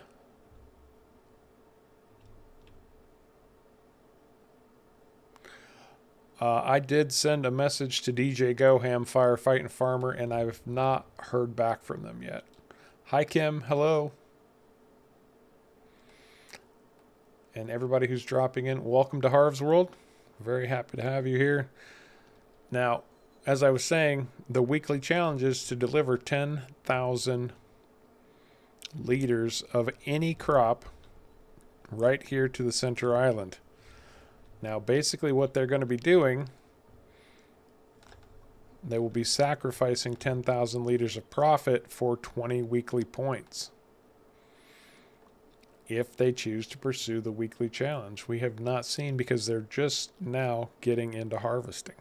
I did send a message to DJ Goham, Firefighting Farmer, and I've not heard back from them yet. Hi, Kim. Hello. And everybody who's dropping in, welcome to Harv's World. Very happy to have you here. Now, as I was saying, the weekly challenge is to deliver 10,000 liters of any crop right here to the center island. Now, basically what they're going to be doing, they will be sacrificing 10,000 liters of profit for 20 weekly points if they choose to pursue the weekly challenge. We have not seen, because they're just now getting into harvesting.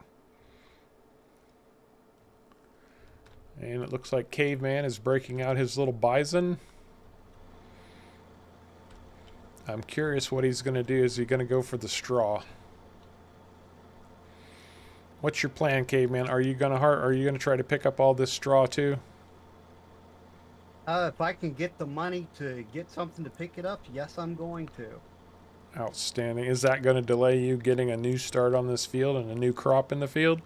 And it looks like Caveman is breaking out his little bison. I'm curious what he's going to do. Is he going to go for the straw? What's your plan, Caveman? Are you going to try to pick up all this straw too? If I can get the money to get something to pick it up, yes, I'm going to. Outstanding. Is that going to delay you getting a new start on this field and a new crop in the field?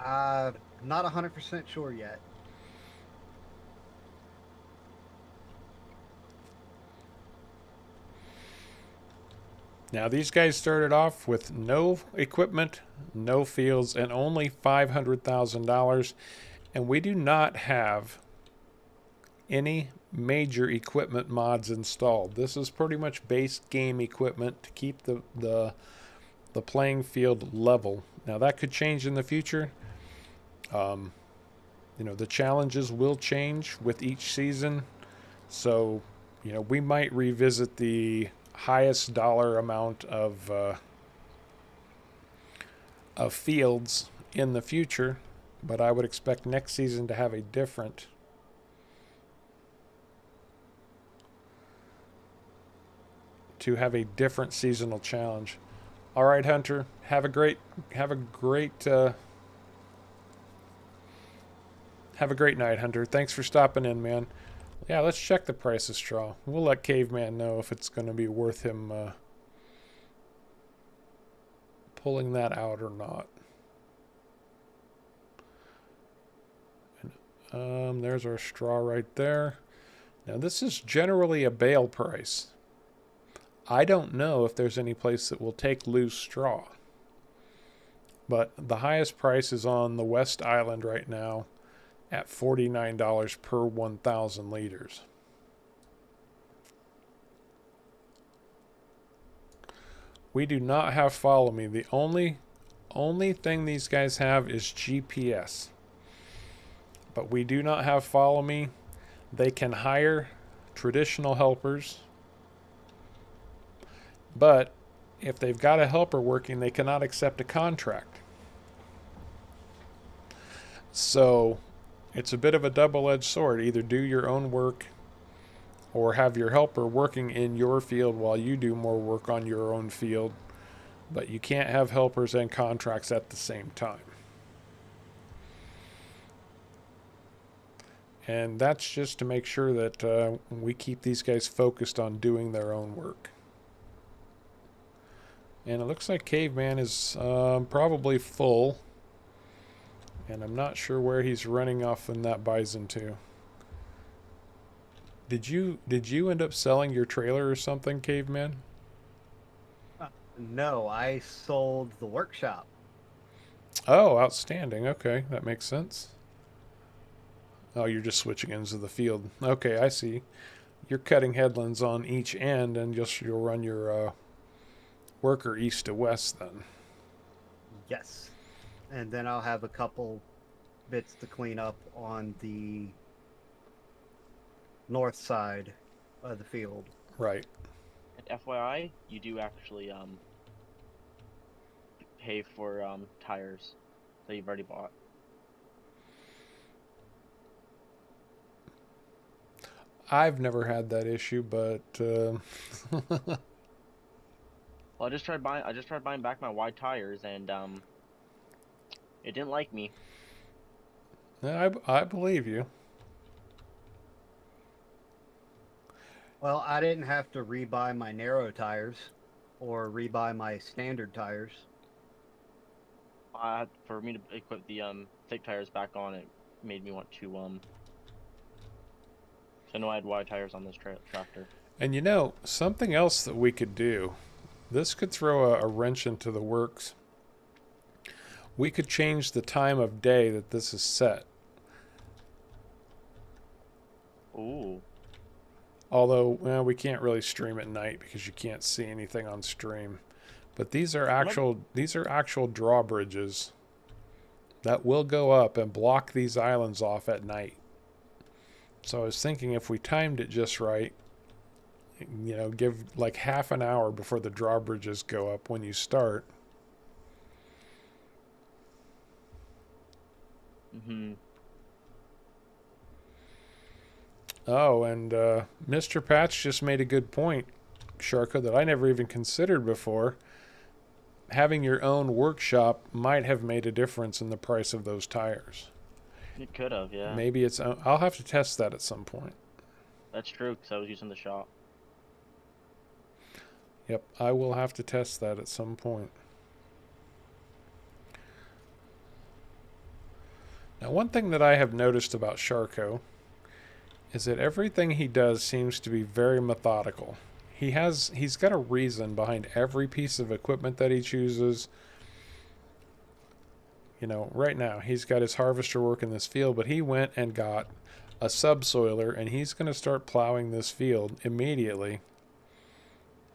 Not 100% sure yet. Now, these guys started off with no equipment, no fields, and only $500,000. And we do not have any major equipment mods installed. This is pretty much base game equipment to keep the playing field level. Now, that could change in the future. You know, the challenges will change with each season. So, you know, we might revisit the highest dollar amount of fields in the future, but I would expect next season to have a different seasonal challenge. All right, Hunter, have a great night, Hunter. Thanks for stopping in, man. Yeah, let's check the price of straw. We'll let Caveman know if it's going to be worth him pulling that out or not. And, there's our straw right there. Now, this is generally a bale price. I don't know if there's any place that will take loose straw. But the highest price is on the West Island right now at $49 per 1,000 liters. We do not have Follow Me. The only thing these guys have is GPS. But we do not have Follow Me. They can hire traditional helpers. But if they've got a helper working, they cannot accept a contract. So it's a bit of a double-edged sword. Either do your own work or have your helper working in your field while you do more work on your own field. But you can't have helpers and contracts at the same time. And that's just to make sure that we keep these guys focused on doing their own work. And it looks like Caveman is probably full. And I'm not sure where he's running off in that bison to. Did you end up selling your trailer or something, Caveman? No, I sold the workshop. Oh, outstanding. Okay, that makes sense. Oh, you're just switching ends of the field. Okay, I see. You're cutting headlands on each end, and you'll run your worker east to west then. Yes. And then I'll have a couple bits to clean up on the north side of the field. Right. And FYI, you do actually pay for tires that you've already bought. I've never had that issue, but Well, I just tried buying back my wide tires, and it didn't like me. I believe you. Well, I didn't have to rebuy my narrow tires or rebuy my standard tires. For me to equip the thick tires back on, it made me want to So I know I had wide tires on this tractor. And you know, something else that we could do, this could throw a wrench into the works. We could change the time of day that this is set. Ooh. Although, well, we can't really stream at night because you can't see anything on stream. But these are actual drawbridges that will go up and block these islands off at night. So I was thinking if we timed it just right, you know, give like half an hour before the drawbridges go up when you start. Mm-hmm. Oh, and Mr. Patch just made a good point, SharCo, that I never even considered before. Having your own workshop might have made a difference in the price of those tires. It could have, yeah. Maybe it's... I'll have to test that at some point. That's true, because I was using the shop. Yep, I will have to test that at some point. Now, one thing that I have noticed about SharCo is that everything he does seems to be very methodical. He's got a reason behind every piece of equipment that he chooses. You know, right now he's got his harvester work in this field, but he went and got a subsoiler, and he's going to start plowing this field immediately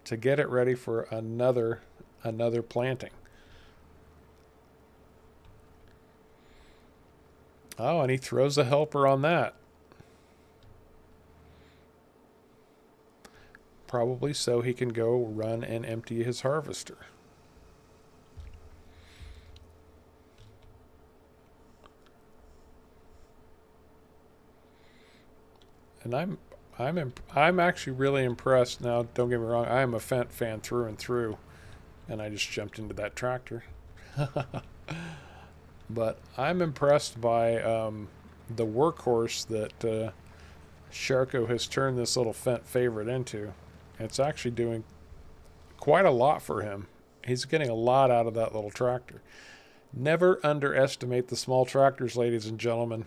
to get it ready for another planting. Oh, and he throws a helper on that. Probably so he can go run and empty his harvester. And I'm actually really impressed. Now, don't get me wrong, I am a Fendt fan through and through, and I just jumped into that tractor. But I'm impressed by the workhorse that SharCo has turned this little Fendt favorite into. It's actually doing quite a lot for him. He's getting a lot out of that little tractor. Never underestimate the small tractors, ladies and gentlemen.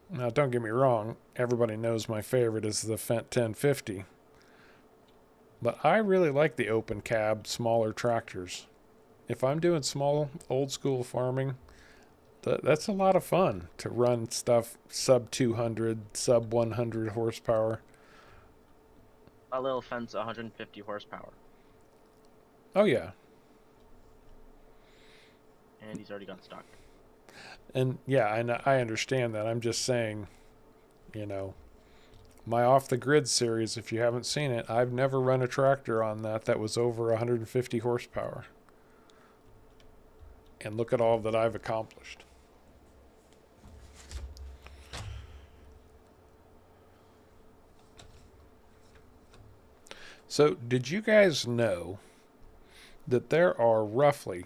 Now, don't get me wrong. Everybody knows my favorite is the Fendt 1050. But I really like the open cab, smaller tractors. If I'm doing small, old school farming, that's a lot of fun to run stuff sub 200, sub 100 horsepower. That little Fendt's 150 horsepower. Oh, yeah. And he's already got stock. And yeah, and I understand that. I'm just saying, you know, my Off the Grid series, if you haven't seen it, I've never run a tractor on that was over 150 horsepower. And look at all that I've accomplished. So, did you guys know that there are roughly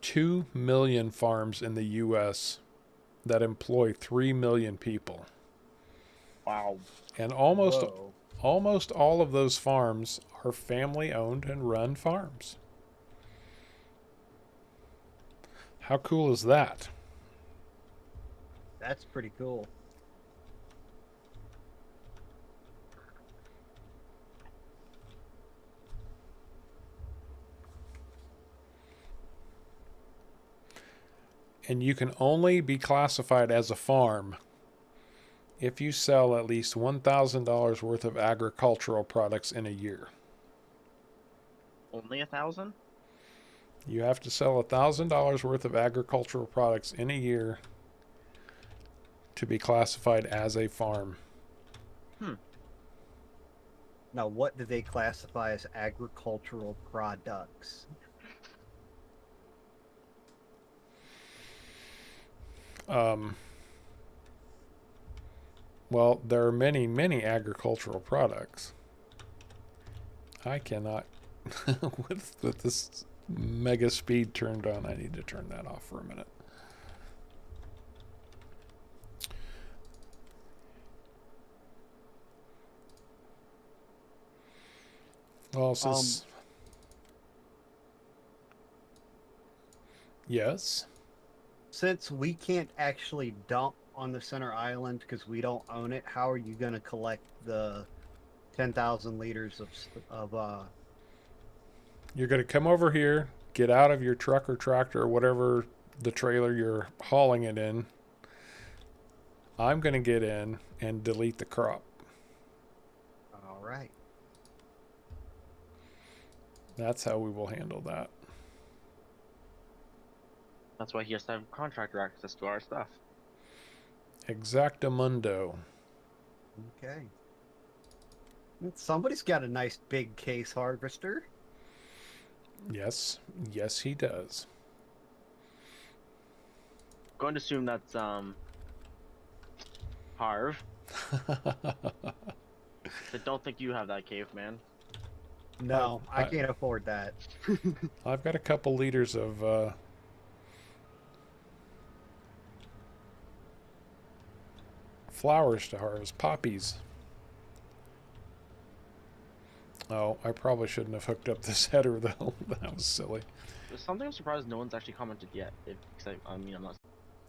2 million farms in the U.S. that employ 3 million people? Wow. And almost Whoa. all of those farms are family-owned and run farms. How cool is that? That's pretty cool. And you can only be classified as a farm if you sell at least $1,000 worth of agricultural products in a year. Only 1,000? You have to sell $1,000 worth of agricultural products in a year to be classified as a farm. Now, what do they classify as agricultural products? Well, there are many, many agricultural products. I cannot, with this mega speed turned on, I need to turn that off for a minute. Well, since... yes? Since we can't actually dump on the center island because we don't own it, how are you going to collect the 10,000 liters of You're going to come over here, get out of your truck or tractor or whatever the trailer you're hauling it in. I'm going to get in and delete the crop. All right. That's how we will handle that. That's why he has to have contractor access to our stuff. Exactamundo. Okay. Somebody's got a nice big case harvester. Yes. Yes, he does. Going to assume that's Harv. I don't think you have that, Caveman. No, I can't afford that. I've got a couple liters of flowers to harvest. Poppies. Oh, I probably shouldn't have hooked up this header, though. That was silly. There's something I'm surprised no one's actually commented yet. I mean, I'm not...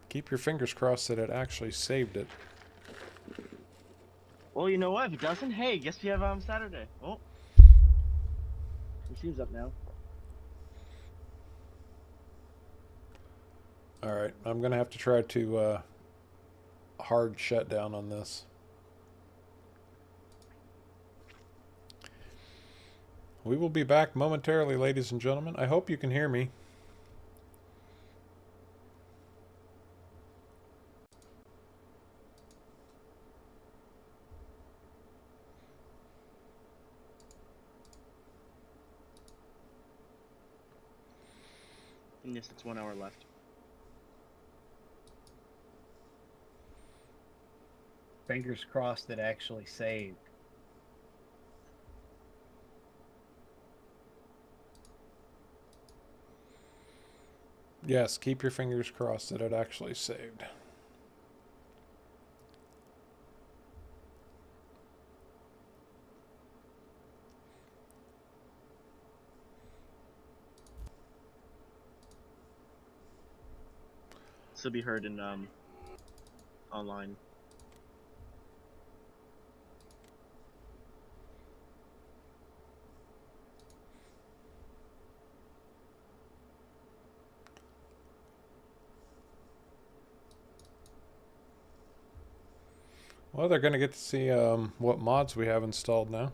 Keep your fingers crossed that it actually saved it. Well, you know what? If it doesn't, hey, guess we have Saturday. Oh. Machine's up now. Alright, I'm going to have to try to hard shut down on this. We will be back momentarily, ladies and gentlemen. I hope you can hear me. And yes, it's 1 hour left. Fingers crossed it actually saved. Yes, keep your fingers crossed that it actually saved. This will be heard in online. Well, they're going to get to see what mods we have installed now.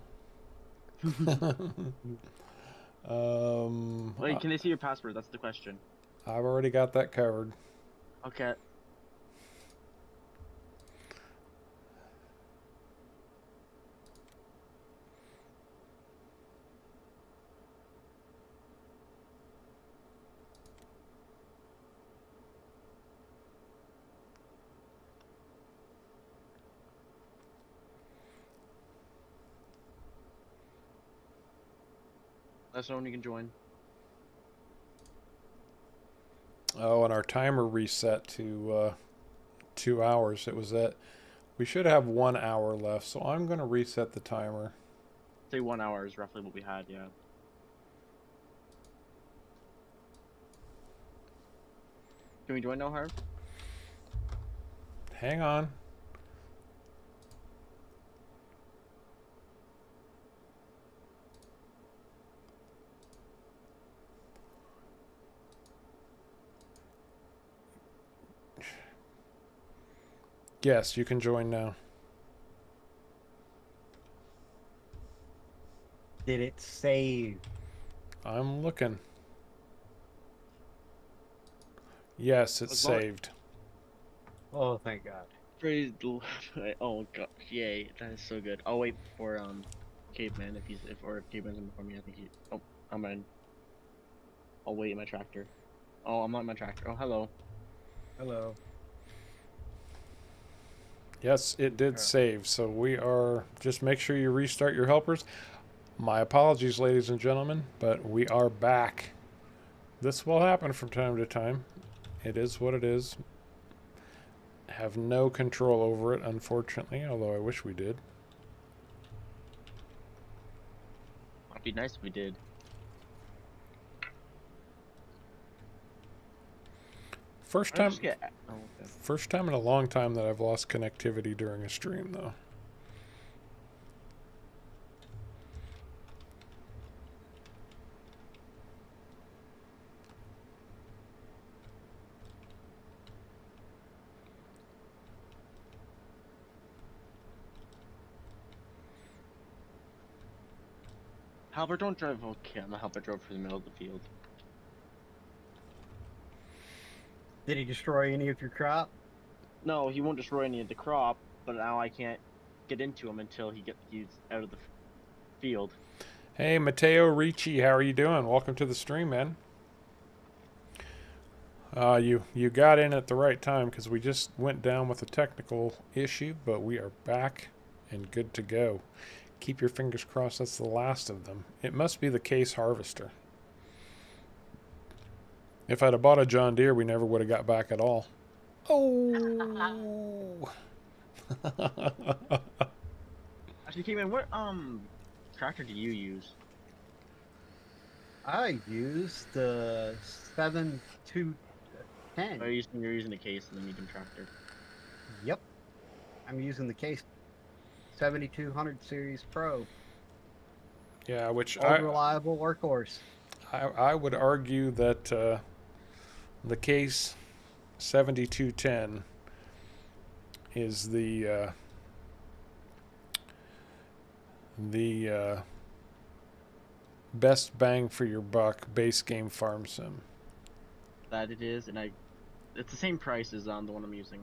Wait, can they see your password? That's the question. I've already got that covered. Okay. That's when you can join. Oh, and our timer reset to 2 hours. It was at... We should have 1 hour left, so I'm going to reset the timer. Say 1 hour is roughly what we had, yeah. Can we join now, Harv? Hang on. Yes, you can join now. Did it save? I'm looking. Yes, it's As long- saved. Oh, thank God. Praise the Lord. Oh god, yay, that is so good. I'll wait for Caveman if Caveman's in before me. I think he. Oh, I'm in. I'll wait in my tractor. Oh, I'm not in my tractor. Oh, hello. Hello. Yes, it did Yeah. save. So we are. Just make sure you restart your helpers. My apologies, ladies and gentlemen, but we are back. This will happen from time to time. It is what it is. Have no control over it, unfortunately, although I wish we did. It'd be nice if we did. First I time, just get. Oh, okay. first time in a long time that I've lost connectivity during a stream, though. Halbert, don't drive. Okay, I'm gonna help. I drove through the middle of the field. Did he destroy any of your crop? No, he won't destroy any of the crop, but now I can't get into him until he's out of the field. Hey, Matteo Ricci, how are you doing? Welcome to the stream, man. You got in at the right time because we just went down with a technical issue, but we are back and good to go. Keep your fingers crossed that's the last of them. It must be the case harvester. If I'd have bought a John Deere, we never would have got back at all. Oh! Actually, Caveman, what tractor do you use? I used the 7210. Or you're using the case and the medium tractor. Yep. I'm using the case 7200 Series Pro. Yeah, which Old reliable workhorse. I would argue that the case 7210 is the best bang for your buck base game farm sim. That it is, and it's the same price as the one I'm using.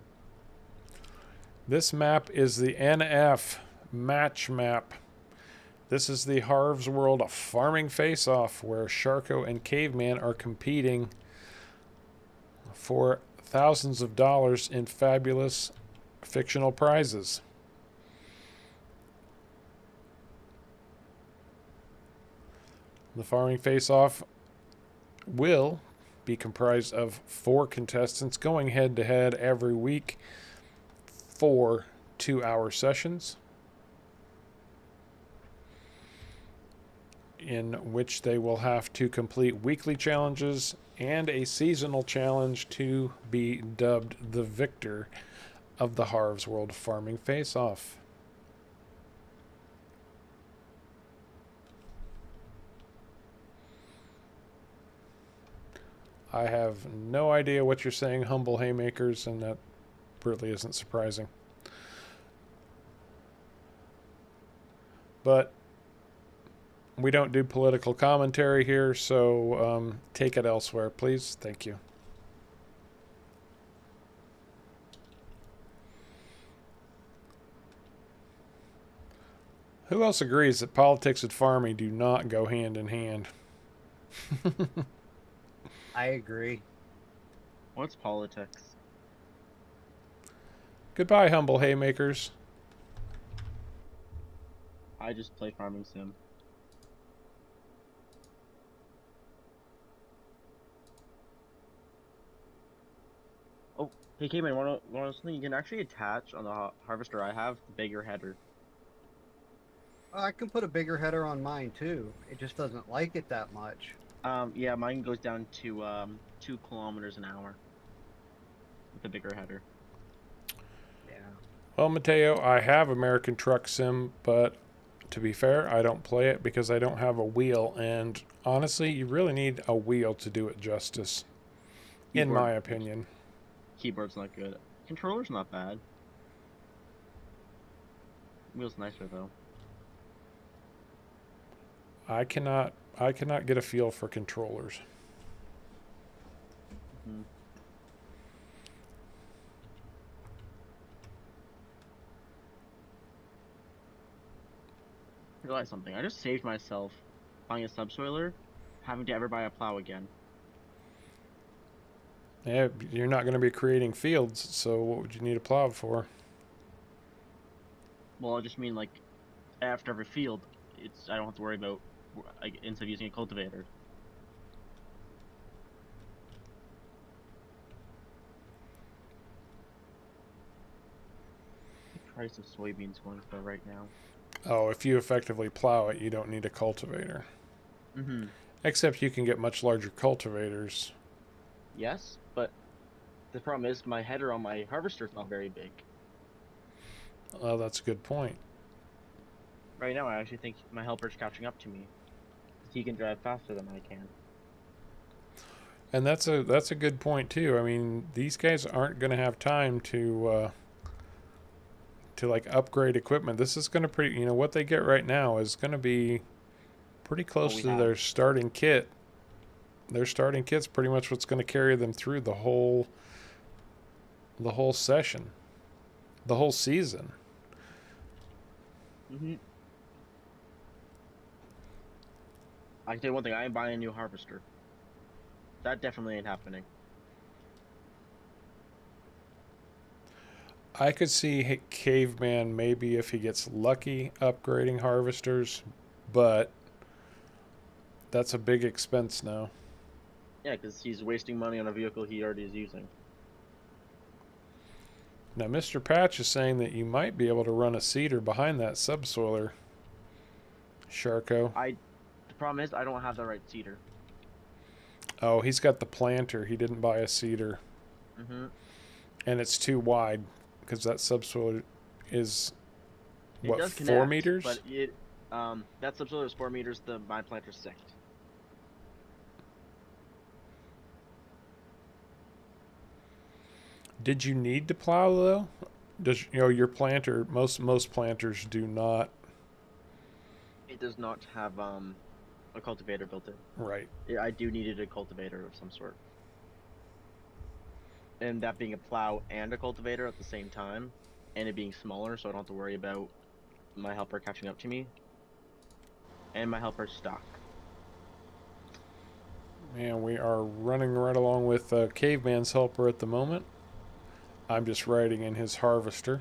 This map is the NF match map. This is the Harv's World farming face-off where SharCo and Caveman are competing for thousands of dollars in fabulous fictional prizes. The farming face-off will be comprised of 4 contestants going head-to-head every week for 2-hour sessions, in which they will have to complete weekly challenges and a seasonal challenge to be dubbed the victor of the Harv's World Farming Face-Off. I have no idea what you're saying, humble haymakers, and that really isn't surprising. But we don't do political commentary here, so take it elsewhere, please. Thank you. Who else agrees that politics and farming do not go hand in hand? I agree. What's politics? Goodbye, humble haymakers. I just play farming sim. Oh, hey Caveman, want something you can actually attach on the harvester I have? The bigger header. I can put a bigger header on mine too. It just doesn't like it that much. Yeah, mine goes down to 2 kilometers an hour with the bigger header. Yeah. Well, Mateo, I have American Truck Sim, but to be fair, I don't play it because I don't have a wheel, and honestly, you really need a wheel to do it justice, in my opinion. Keyboard's not good. Controller's not bad. Wheel's nicer though. I cannot get a feel for controllers. Mhm. I realized something. I just saved myself buying a subsoiler, having to ever buy a plow again. Yeah, you're not going to be creating fields, so what would you need a plow for? Well, I just mean like after every field, I don't have to worry about like instead of using a cultivator. The price of soybeans going for right now. Oh, if you effectively plow it, you don't need a cultivator. Mm-hmm. Except you can get much larger cultivators. Yes, but the problem is my header on my harvester is not very big. Oh, that's a good point. Right now, I actually think my helper's catching up to me. He can drive faster than I can. And that's a good point too. I mean, these guys aren't going to have time to like upgrade equipment. This is going to what they get right now is going to be pretty close to their starting kit. Their starting kit's pretty much what's going to carry them through the whole session, the whole season. Mm-hmm. I can tell you one thing, I ain't buying a new harvester. That definitely ain't happening. I could see Caveman maybe if he gets lucky upgrading harvesters, but that's a big expense now. Yeah, because he's wasting money on a vehicle he already is using. Now, Mr. Patch is saying that you might be able to run a seeder behind that subsoiler, SharCo. The problem is I don't have the right seeder. Oh, he's got the planter. He didn't buy a seeder. Mm-hmm. And it's too wide because that subsoiler is, It does 4 connect, meters? but that subsoiler is 4 meters, my planter's 6. Did you need to plow though? Does your planter? Most planters do not. It does not have a cultivator built in. Right. I do needed a cultivator of some sort. And that being a plow and a cultivator at the same time, and it being smaller, so I don't have to worry about my helper catching up to me. And my helper's stuck. Man, we are running right along with Caveman's helper at the moment. I'm just riding in his harvester.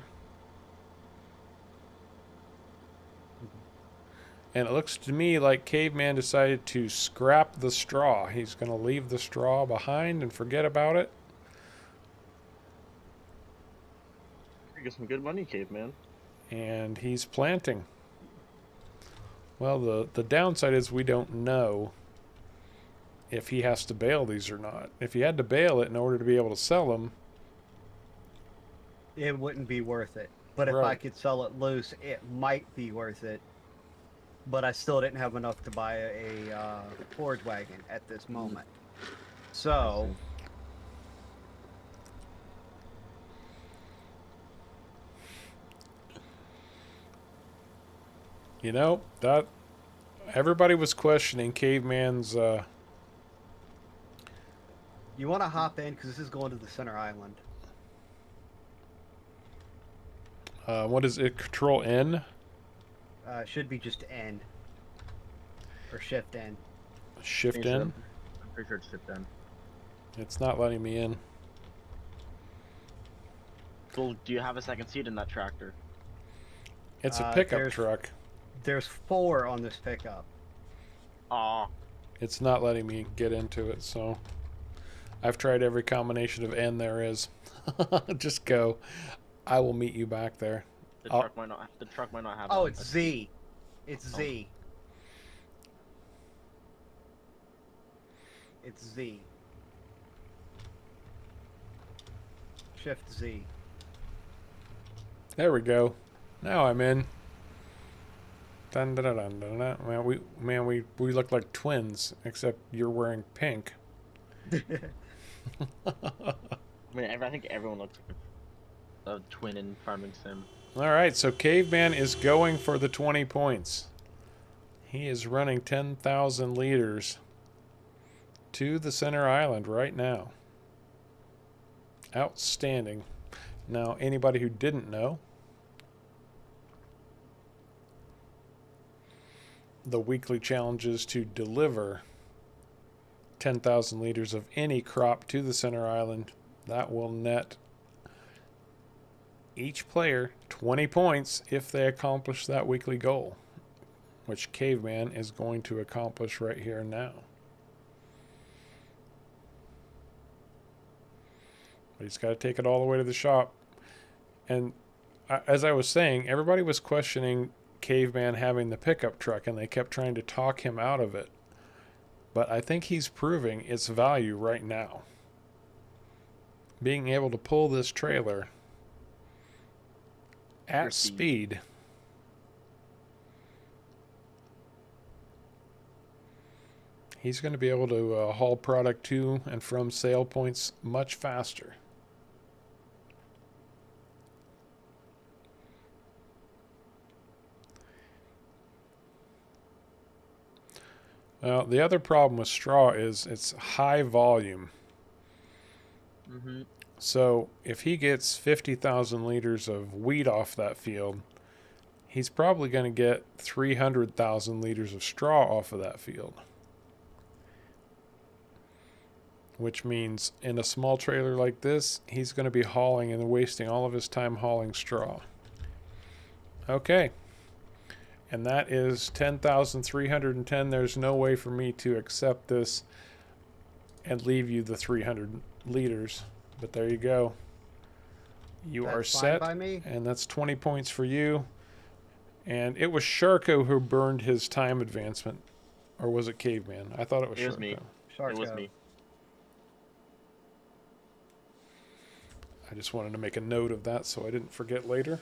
And it looks to me like Caveman decided to scrap the straw. He's going to leave the straw behind and forget about it. You get some good money, Caveman. And he's planting. Well, the downside is we don't know if he has to bale these or not. If he had to bale it in order to be able to sell them, it wouldn't be worth it. But if I could sell it loose, it might be worth it. But I still didn't have enough to buy a forage wagon at this moment. So, that everybody was questioning Caveman's. You want to hop in because this is going to the center island. What is it? Control N? It should be just N. Or Shift N. Shift N? I'm pretty sure it's Shift N. It's not letting me in. Well, do you have a second seat in that tractor? It's a pickup truck. There's 4 on this pickup. Aw. It's not letting me get into it, so I've tried every combination of N there is. Just go. I will meet you back there. The truck might not have. Oh, it's Z. It's Z. It's Z. Shift Z. There we go. Now I'm in. Dun, dun, dun, dun, dun. Man, we look like twins, except you're wearing pink. I mean, I think everyone looks like a twin in Farming Sim. All right, so Caveman is going for the 20 points. He is running 10,000 liters to the center island right now. Outstanding. Now, anybody who didn't know, the weekly challenge is to deliver 10,000 liters of any crop to the center island. That will net each player 20 points if they accomplish that weekly goal, which Caveman is going to accomplish right here now. But he's got to take it all the way to the shop. And as I was saying, everybody was questioning Caveman having the pickup truck, and they kept trying to talk him out of it. But I think he's proving its value right now. Being able to pull this trailer at speed. He's going to be able to haul product to and from sale points much faster. Well, the other problem with straw is it's high volume. Mm-hmm. So if he gets 50,000 liters of wheat off that field, he's probably going to get 300,000 liters of straw off of that field. Which means in a small trailer like this, he's going to be hauling and wasting all of his time hauling straw. Okay. And that is 10,310. There's no way for me to accept this and leave you the 300 liters. But there you go. You are set. By me. And that's 20 points for you. And it was SharCo who burned his time advancement. Or was it Caveman? I thought it was SharCo. It was me. It was me. I just wanted to make a note of that so I didn't forget later.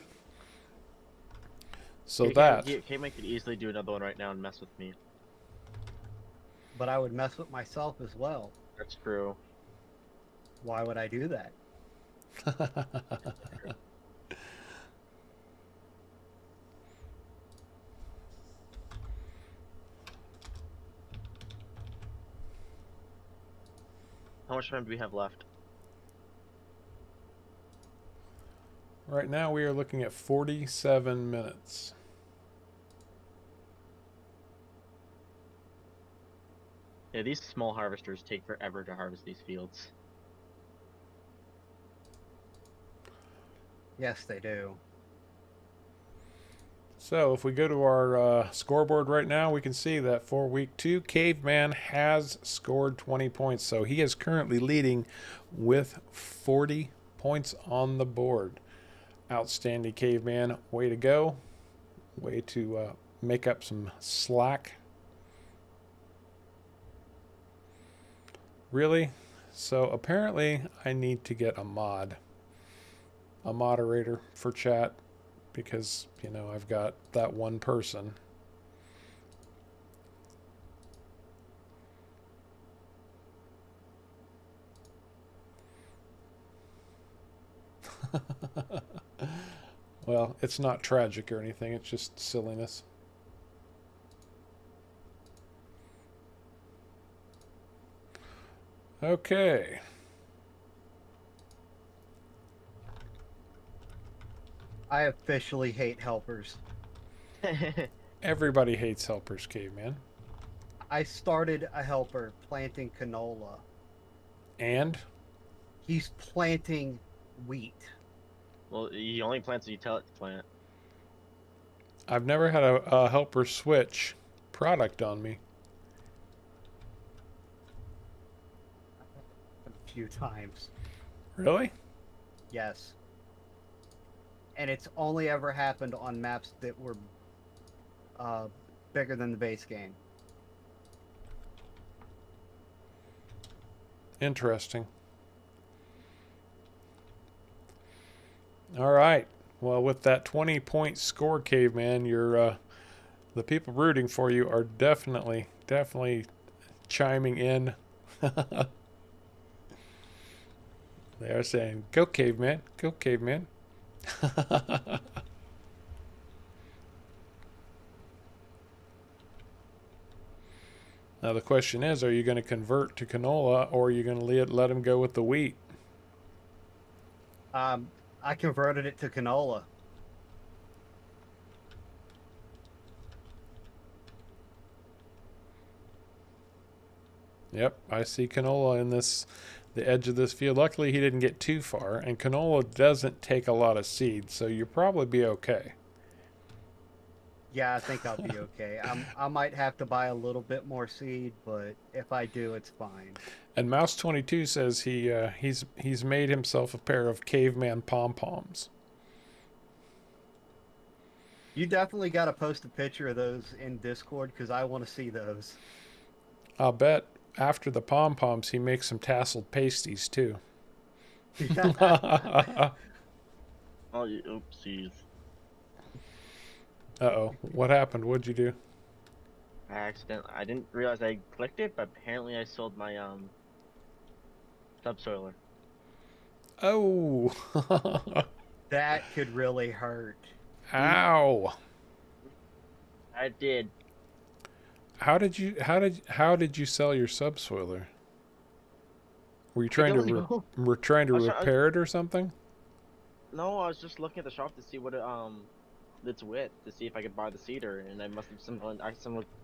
So Caveman could easily do another one right now and mess with me. But I would mess with myself as well. That's true. Why would I do that? How much time do we have left? Right now we are looking at 47 minutes. Yeah, these small harvesters take forever to harvest these fields. Yes, they do. So if we go to our scoreboard right now, we can see that for week 2, Caveman has scored 20 points. So he is currently leading with 40 points on the board. Outstanding, Caveman. Way to go. Way to make up some slack. Really? So apparently I need to get a moderator for chat, because, you know, I've got that one person. Well, it's not tragic or anything, it's just silliness. Okay. I officially hate helpers. Everybody hates helpers, Caveman. I started a helper planting canola. And? He's planting wheat. Well, he only plants what you tell it to plant. I've never had a helper switch product on me. A few times. Really? Yes. And it's only ever happened on maps that were bigger than the base game. Interesting. All right. Well, with that 20-point score, Caveman, you're the people rooting for you are definitely chiming in. They are saying, "Go, Caveman! Go, Caveman!" Now the question is, are you going to convert to canola, or are you going to let him go with the wheat? I converted it to canola. Yep, I see canola in the edge of this field. Luckily, he didn't get too far, and canola doesn't take a lot of seed, so you'll probably be okay. Yeah, I think I'll be okay. I might have to buy a little bit more seed, but if I do, it's fine. And Mouse 22 says he's made himself a pair of caveman pom poms. You definitely got to post a picture of those in Discord because I want to see those. I'll bet after the pom poms he makes some tasseled pasties too. Yeah. Oh, oopsies. Uh-oh, what happened? What'd you do? I didn't realize I clicked it, but apparently I sold my subsoiler. Oh. That could really hurt. Ow. I did. How did you sell your subsoiler? Were you trying to don't know. I was repair it or something? No, I was just looking at the shop to see what its width, to see if I could buy the cedar, and I must have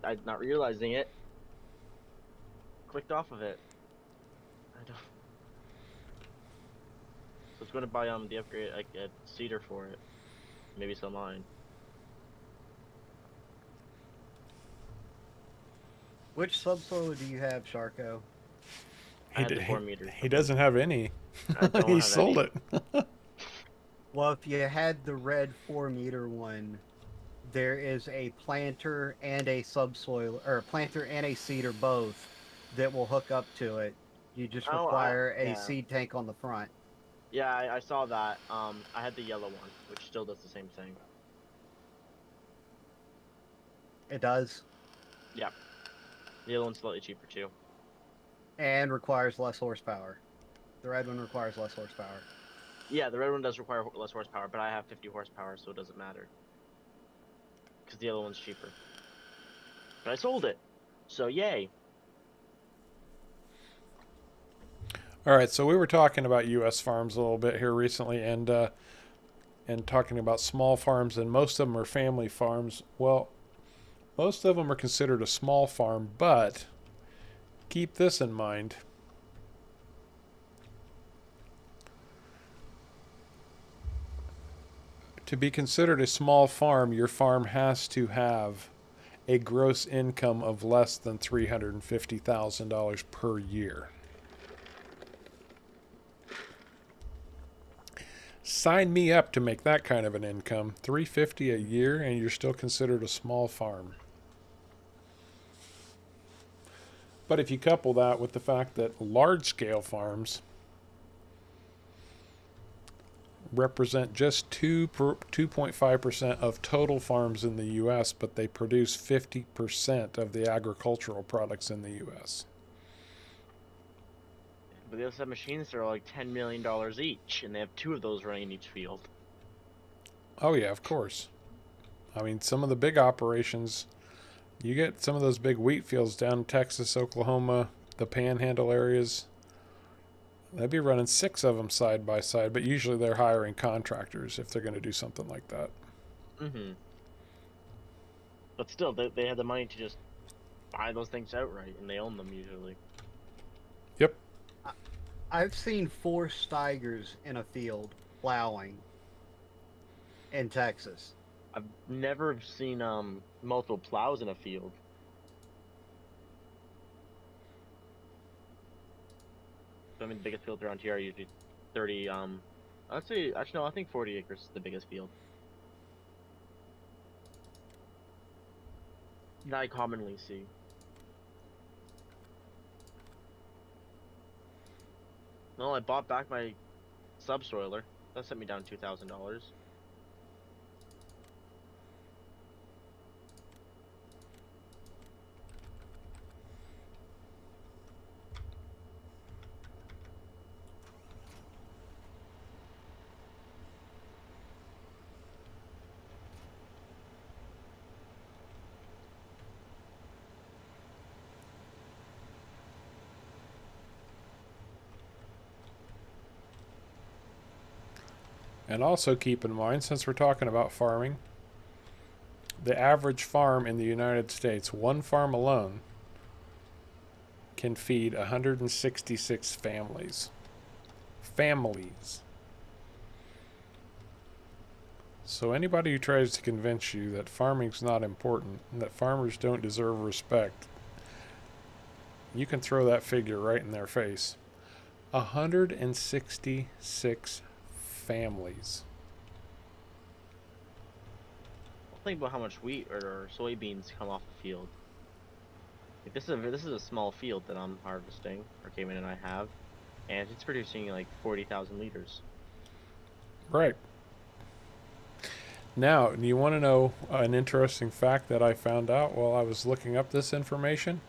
I not realizing it, clicked off of it. I don't. So I was going to buy the upgrade, like a cedar for it, maybe sell mine. Which subsoiler do you have, Sharko? I had the 4 meters. He doesn't have any. I don't He have sold any. it. Well, if you had the red 4-meter one, there is a planter and a subsoil, or a planter and a seeder both that will hook up to it. You just Oh, require a yeah. seed tank on the front. Yeah, I saw that. I had the yellow one, which still does the same thing. It does. Yeah. The yellow one's slightly cheaper too. And requires less horsepower. The red one requires less horsepower. Yeah, the red one does require less horsepower, but I have 50 horsepower, so it doesn't matter. Because the yellow one's cheaper. But I sold it, so yay. All right, so we were talking about U.S. farms a little bit here recently, and talking about small farms, and most of them are family farms. Well, most of them are considered a small farm, but keep this in mind. To be considered a small farm, your farm has to have a gross income of less than $350,000 per year. Sign me up to make that kind of an income. $350 a year, and you're still considered a small farm. But if you couple that with the fact that large-scale farms represent just 2.5% of total farms in the U.S., but they produce 50% of the agricultural products in the U.S. But they also have machines that are like $10 million each, and they have 2 of those running in each field. Oh, yeah, of course. I mean, some of the big operations, you get some of those big wheat fields down in Texas, Oklahoma, the panhandle areas. They'd be running 6 of them side by side, but usually they're hiring contractors if they're going to do something like that. Mm-hmm. But still, they have the money to just buy those things outright, and they own them usually. Yep. I've seen 4 Steigers in a field plowing in Texas. I've never seen multiple plows in a field. I mean, the biggest fields around here are usually 30. I'd say actually no, I think 40 acres is the biggest field that I commonly see. Well, I bought back my subsoiler. That sent me down $2,000. And also keep in mind, since we're talking about farming, the average farm in the United States, one farm alone, can feed 166 families. Families. So anybody who tries to convince you that farming's not important and that farmers don't deserve respect, you can throw that figure right in their face. 166 families. Well, think about how much wheat or soybeans come off the field. Like, this is a small field that I'm harvesting, or Caveman and I have, and it's producing like 40,000 liters. Right. Now, do you want to know an interesting fact that I found out while I was looking up this information?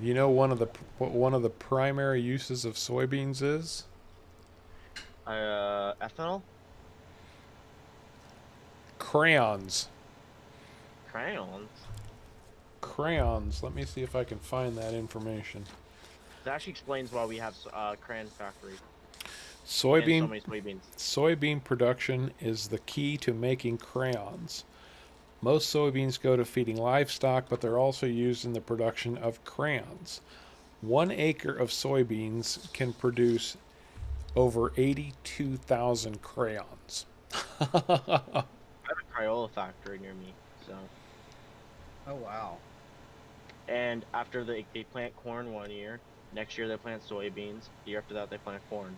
You know what one of the primary uses of soybeans is? Ethanol? Crayons. Crayons? Crayons. Let me see if I can find that information. That actually explains why we have crayon factory. And so Soybean many soybeans. soybean production is the key to making crayons. Most soybeans go to feeding livestock, but they're also used in the production of crayons. 1 acre of soybeans can produce over 82,000 crayons. I have a Crayola factory near me, so. Oh wow. And after they plant corn one year, next year they plant soybeans. The year after that they plant corn.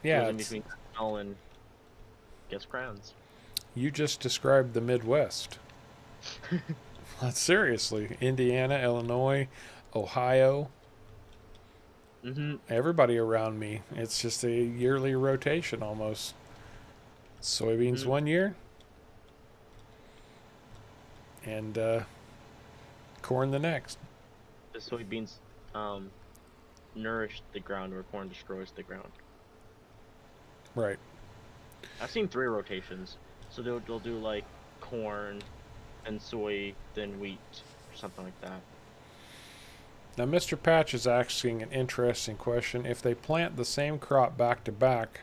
Yeah, Goes in it's, between ethanol and gets crayons. you just described the Midwest. Seriously, Indiana, Illinois, Ohio, everybody around me. It's just a yearly rotation almost. Soybeans one year, and corn the next. The soybeans nourish the ground where corn destroys the ground. Right. I've seen 3 rotations. So they'll do like corn and soy, then wheat, or something like that. Now, Mr. Patch is asking an interesting question. If they plant the same crop back to back,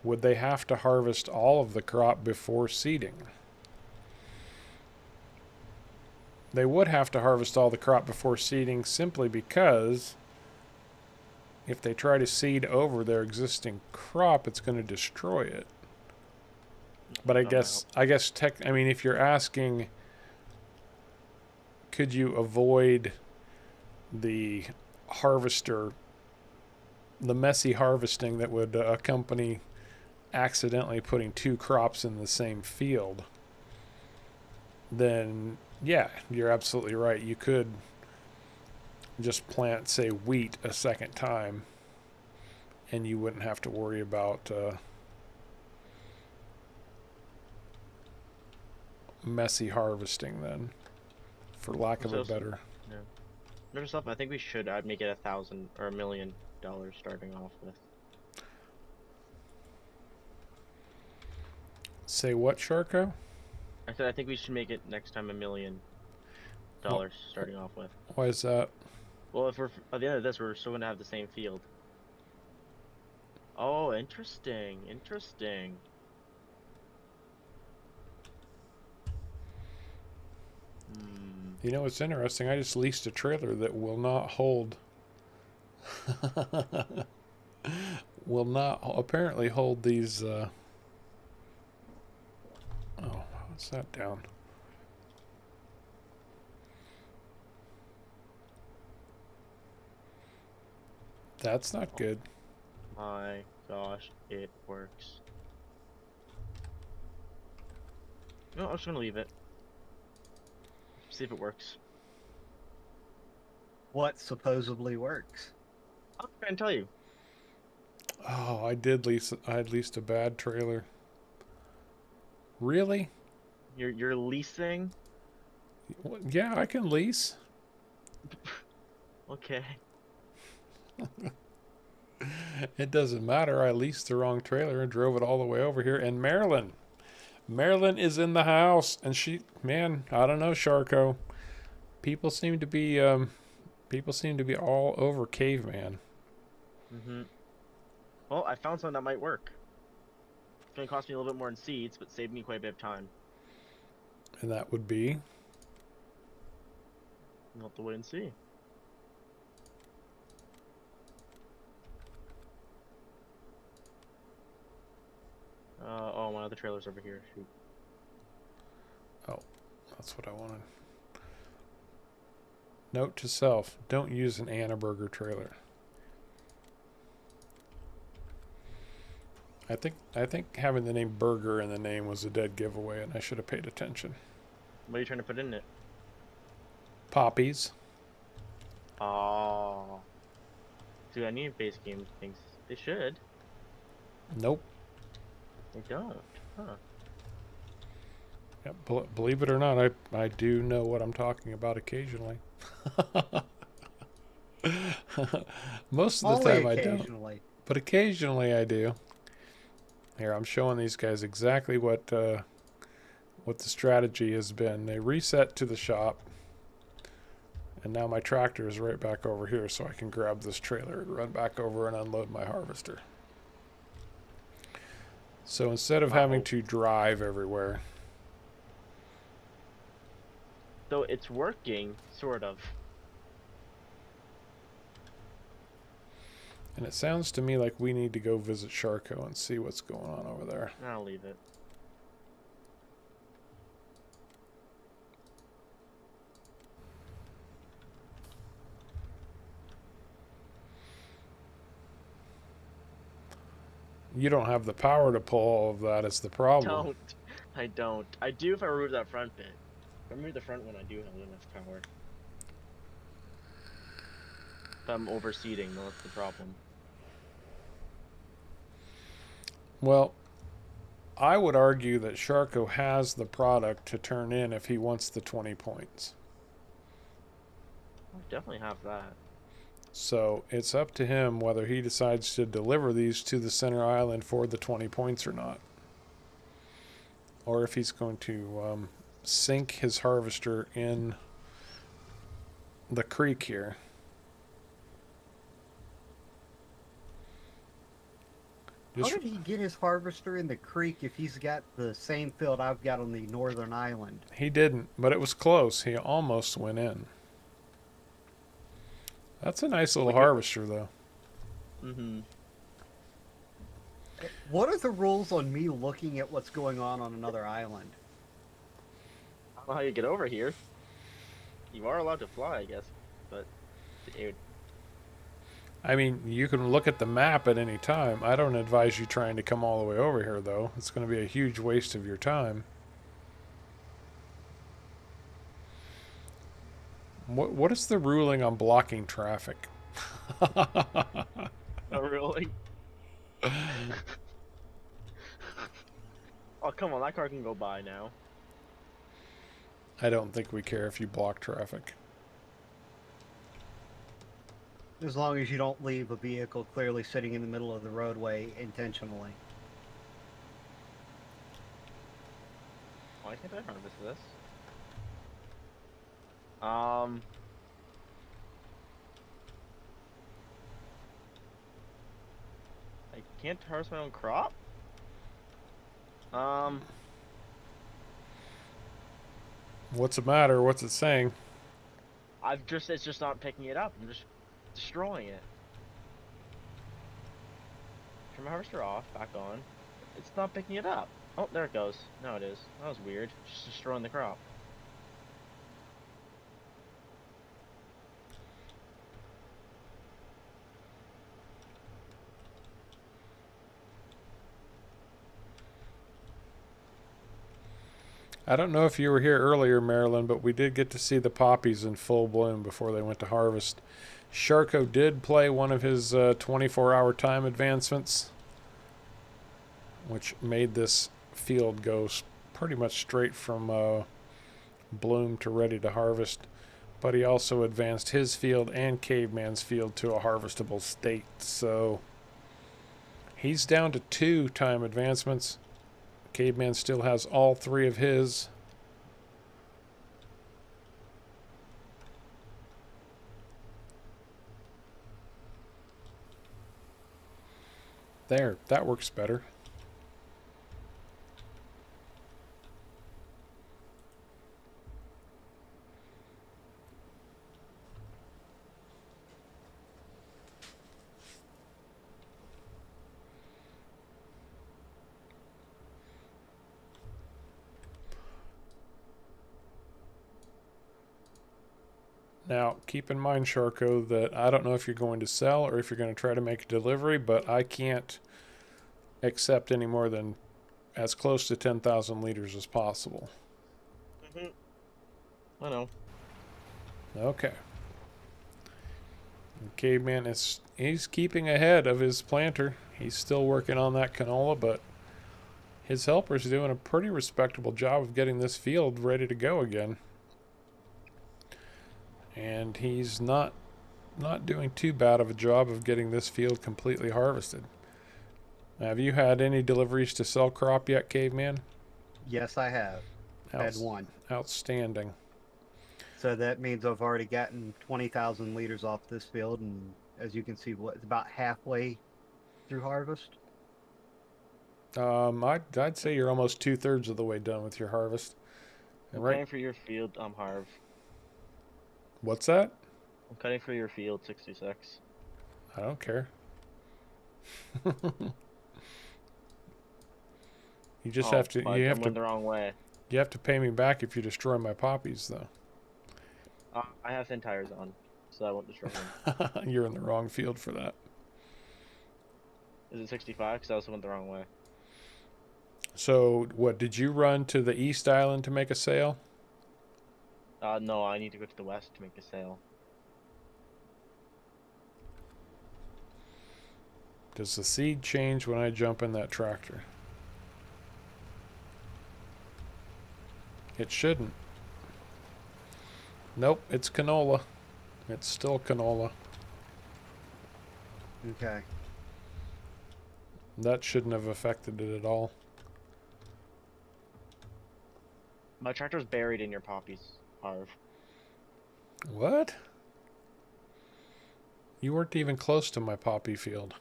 would they have to harvest all of the crop before seeding? They would have to harvest all the crop before seeding simply because if they try to seed over their existing crop, it's going to destroy it. But I guess if you're asking, could you avoid the harvester, the messy harvesting that would accompany accidentally putting 2 crops in the same field, then yeah, you're absolutely right. You could just plant, say, wheat a second time, and you wouldn't have to worry about messy harvesting then, for lack of a better. Yeah. Another stuff. I think we should make it $1,000 or $1 million starting off with. Say what, Sharko? I said I think we should make it next time $1 million starting off with. Why is that? Well, if we're at the end of this, we're still gonna have the same field. Oh, interesting. Interesting. You know what's interesting? I just leased a trailer that will not hold will not apparently hold these oh, what's that down? That's not good. My gosh, it works. No, I'm just gonna leave it. See if it works. What supposedly works? I'll try and tell you. Oh, I had leased a bad trailer. Really? You're leasing? Yeah, I can lease. Okay. It doesn't matter. I leased the wrong trailer and drove it all the way over here. And Marilyn is in the house, and man, I don't know, Sharko. People seem to be all over Caveman. Well, I found something that might work. It's gonna cost me a little bit more in seeds, but save me quite a bit of time. And that would be... We'll have to wait and see. Oh, one of the trailers over here. Shoot. Oh, that's what I wanted. Note to self, don't use an Anna Burger trailer. I think having the name Burger in the name was a dead giveaway, and I should have paid attention. What are you trying to put in it? Poppies. Oh. Dude, any base game thinks they should. Nope. They don't. Huh. Yeah, believe it or not, I do know what I'm talking about occasionally. Most of the Only time I don't, occasionally. but occasionally I do. Here, I'm showing these guys exactly what the strategy has been. They reset to the shop, and now my tractor is right back over here, so I can grab this trailer and run back over and unload my harvester. So instead of having to drive everywhere... So it's working, sort of. And it sounds to me like we need to go visit SharCo and see what's going on over there. I'll leave it. You don't have the power to pull all of that, is the problem. I don't. I do if I remove that front bit. If I remove the front one, I do have enough power. If I'm overseeding, though, that's the problem. Well, I would argue that SharCo has the product to turn in if he wants the 20 points. I definitely have that. So it's up to him whether he decides to deliver these to the center island for the 20 points or not. Or if he's going to sink his harvester in the creek here. How did he get his harvester in the creek if he's got the same field I've got on the northern island? He didn't, but it was close. He almost went in. That's a nice little harvester, though. Mm-hmm. What are the rules on me looking at what's going on another island? I don't know how you get over here. You are allowed to fly, I guess, but it, I mean, you can look at the map at any time. I don't advise you trying to come all the way over here, though. It's going to be a huge waste of your time. What is the ruling on blocking traffic? oh, really? Oh, come on, that car can go by now. I don't think we care if you block traffic. As long as you don't leave a vehicle clearly sitting in the middle of the roadway intentionally. Why can't I harvest this? I can't harvest my own crop? What's the matter? What's it saying? It's just not picking it up. I'm just destroying it. Turn my harvester off, back on. It's not picking it up. Oh, there it goes. Now it is. That was weird. Just destroying the crop. I don't know if you were here earlier, Marilyn, but we did get to see the poppies in full bloom before they went to harvest. SharCo did play one of his 24-hour time advancements, which made this field go pretty much straight from bloom to ready to harvest. But he also advanced his field and Caveman's field to a harvestable state. So he's down to 2 time advancements. Caveman still has all 3 of his. There, that works better. Now, keep in mind, SharCo, that I don't know if you're going to sell or if you're going to try to make a delivery, but I can't accept any more than as close to 10,000 liters as possible. I know. Okay. And Caveman he's keeping ahead of his planter. He's still working on that canola, but his helper's doing a pretty respectable job of getting this field ready to go again. And he's not doing too bad of a job of getting this field completely harvested. Have you had any deliveries to sell crop yet, Caveman? Yes, I have. Had one. Outstanding. So that means I've already gotten 20,000 liters off this field, and as you can see, it's about halfway through harvest. I'd say you're almost 2/3 of the way done with your harvest. I'm cutting for your field, Harv. What's that? I'm cutting for your field, 66. I don't care. You just have to. You have to. The wrong way. You have to pay me back if you destroy my poppies, though. I have thin tires on, so I won't destroy them. You're in the wrong field for that. Is it 65? Because I also went the wrong way. So, what, did you run to the East Island to make a sale? No, I need to go to the west to make a sale. Does the seed change when I jump in that tractor? It shouldn't. Nope, it's canola. It's still canola. Okay. That shouldn't have affected it at all. My tractor's buried in your poppies, Harv. What? You weren't even close to my poppy field.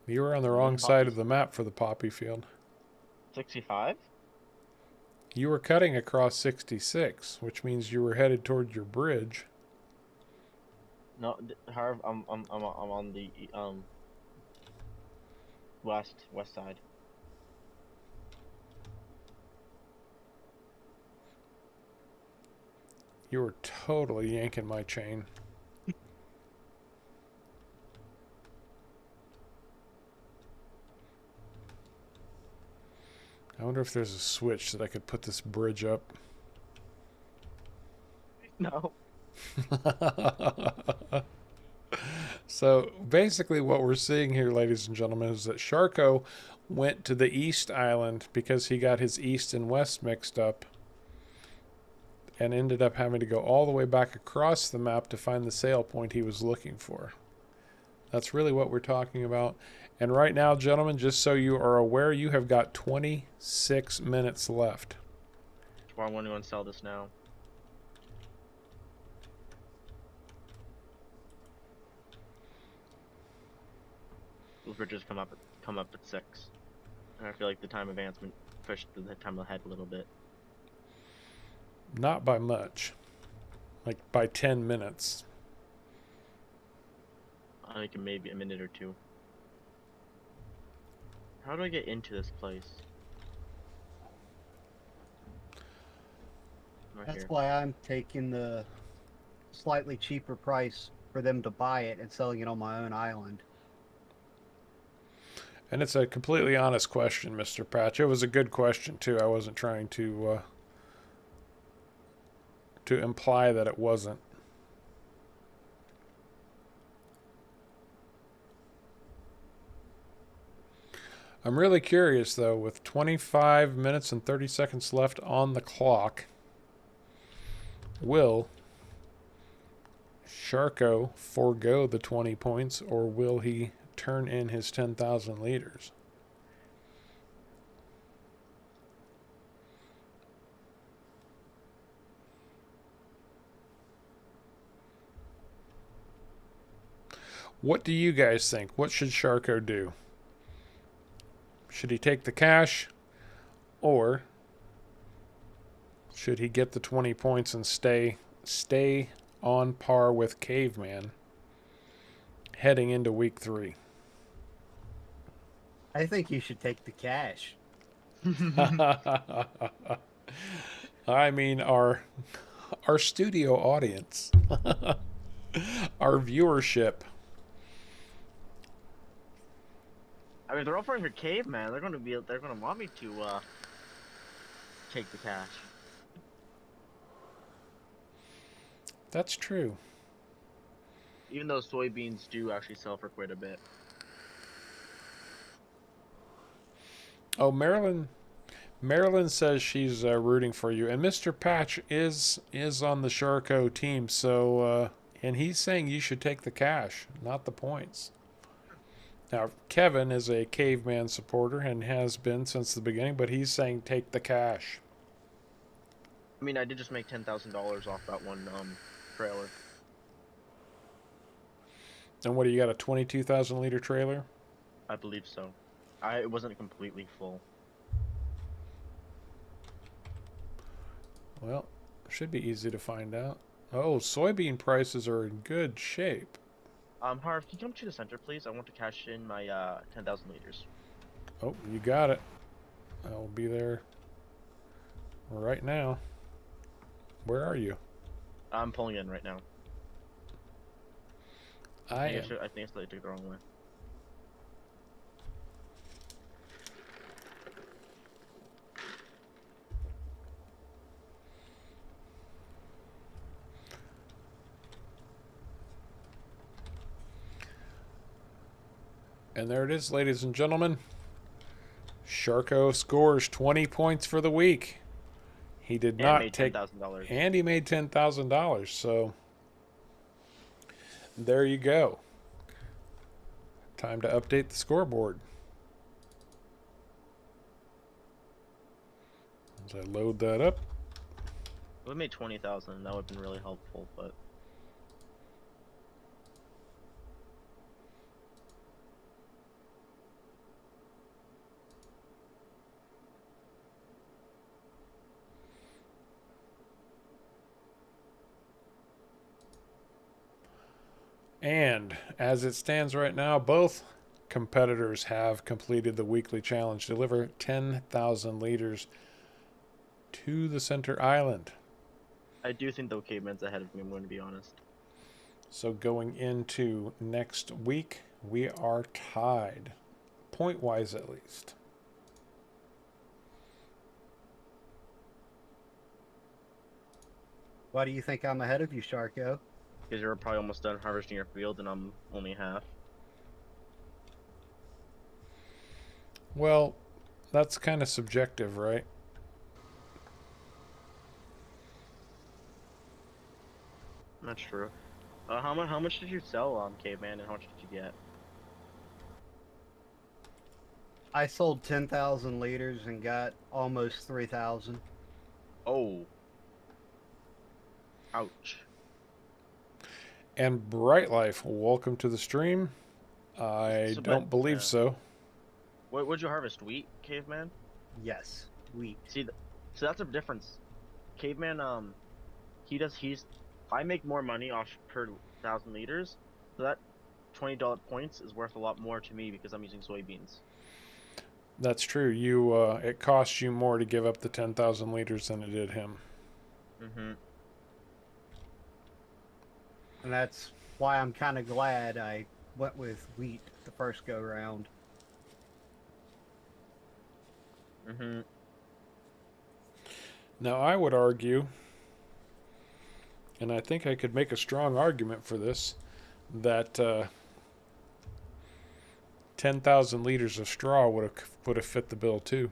You were on the wrong side of the map for the poppy field. 65? You were cutting across 66, which means you were headed toward your bridge. No, Harv, I'm on the west side. You were totally yanking my chain. I wonder if there's a switch that I could put this bridge up. No. So basically what we're seeing here, ladies and gentlemen, is that SharCo went to the East Island because he got his east and west mixed up and ended up having to go all the way back across the map to find the sale point he was looking for. That's really what we're talking about. And right now, gentlemen, just so you are aware, you have got 26 minutes left. Tomorrow I'm going to sell this now. Those bridges come up at 6. And I feel like the time advancement pushed the time ahead a little bit. Not by much. Like by 10 minutes. I think maybe a minute or two. How do I get into this place? Right That's here. why I'm taking the slightly cheaper price for them to buy it and selling it on my own island. And it's a completely honest question, Mr. Patch. It was a good question, too. I wasn't trying to imply that it wasn't. I'm really curious, though, with 25 minutes and 30 seconds left on the clock, will SharCo forego the 20 points, or will he turn in his 10,000 liters? What do you guys think? What should SharCo do? Should he take the cash, or should he get the 20 points and stay on par with Caveman heading into week 3? I think you should take the cash. I mean, our studio audience, our viewership. I mean, they're offering for Caveman. They're gonna want me to take the cash. That's true. Even though soybeans do actually sell for quite a bit. Oh, Marilyn says she's rooting for you, and Mr. Patch is on the SharCo team. So, and he's saying you should take the cash, not the points. Now, Kevin is a Caveman supporter and has been since the beginning, but he's saying take the cash. I mean, I did just make $10,000 off that one trailer. And what do you got? A 22,000 liter trailer? I believe so. It wasn't completely full. Well, should be easy to find out. Oh, soybean prices are in good shape. Harv, can you come to the center, please? I want to cash in my 10,000 liters. Oh, you got it. I'll be there right now. Where are you? I'm pulling in right now. I think I took it the wrong way. And there it is, ladies and gentlemen. SharCo scores 20 points for the week. He did not take $10,000. And he made $10,000. So there you go. Time to update the scoreboard. As I load that up. We made 20,000. That would have been really helpful, but. And as it stands right now, both competitors have completed the weekly challenge. Deliver 10,000 liters to the center island. I do think, though, Caveman's ahead of me, I'm going to be honest. So going into next week, we are tied. Point-wise, at least. Why do you think I'm ahead of you, SharCo? Because you're probably almost done harvesting your field, and I'm only half. Well, that's kind of subjective, right? That's true. How much did you sell, Caveman, and how much did you get? I sold 10,000 liters and got almost 3,000. Oh. Ouch. And Bright Life, welcome to the stream. I don't believe so. What'd you harvest? Wheat, Caveman? Yes, wheat. See, so that's a difference. Caveman, I make more money off per 1,000 liters, so that $20 points is worth a lot more to me because I'm using soybeans. That's true. It costs you more to give up the 10,000 liters than it did him. Mm-hmm. And that's why I'm kind of glad I went with wheat the first go round. Mm-hmm. Now, I would argue, and I think I could make a strong argument for this, that 10,000 liters of straw would have fit the bill too.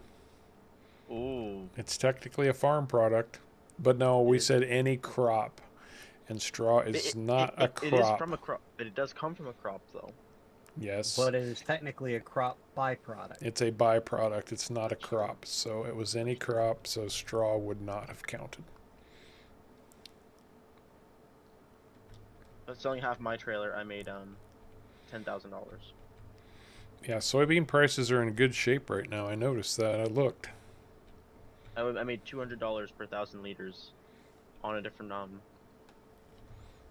Ooh. It's technically a farm product, but no, we said any crop, and straw is not a crop. It is from a crop, but it does come from a crop, though. Yes. But it is technically a crop byproduct. It's a byproduct. It's not a crop. So it was any crop, so straw would not have counted. Selling half my trailer, I made $10,000. Yeah, soybean prices are in good shape right now. I noticed that. I looked. I made $200 per 1,000 liters on a different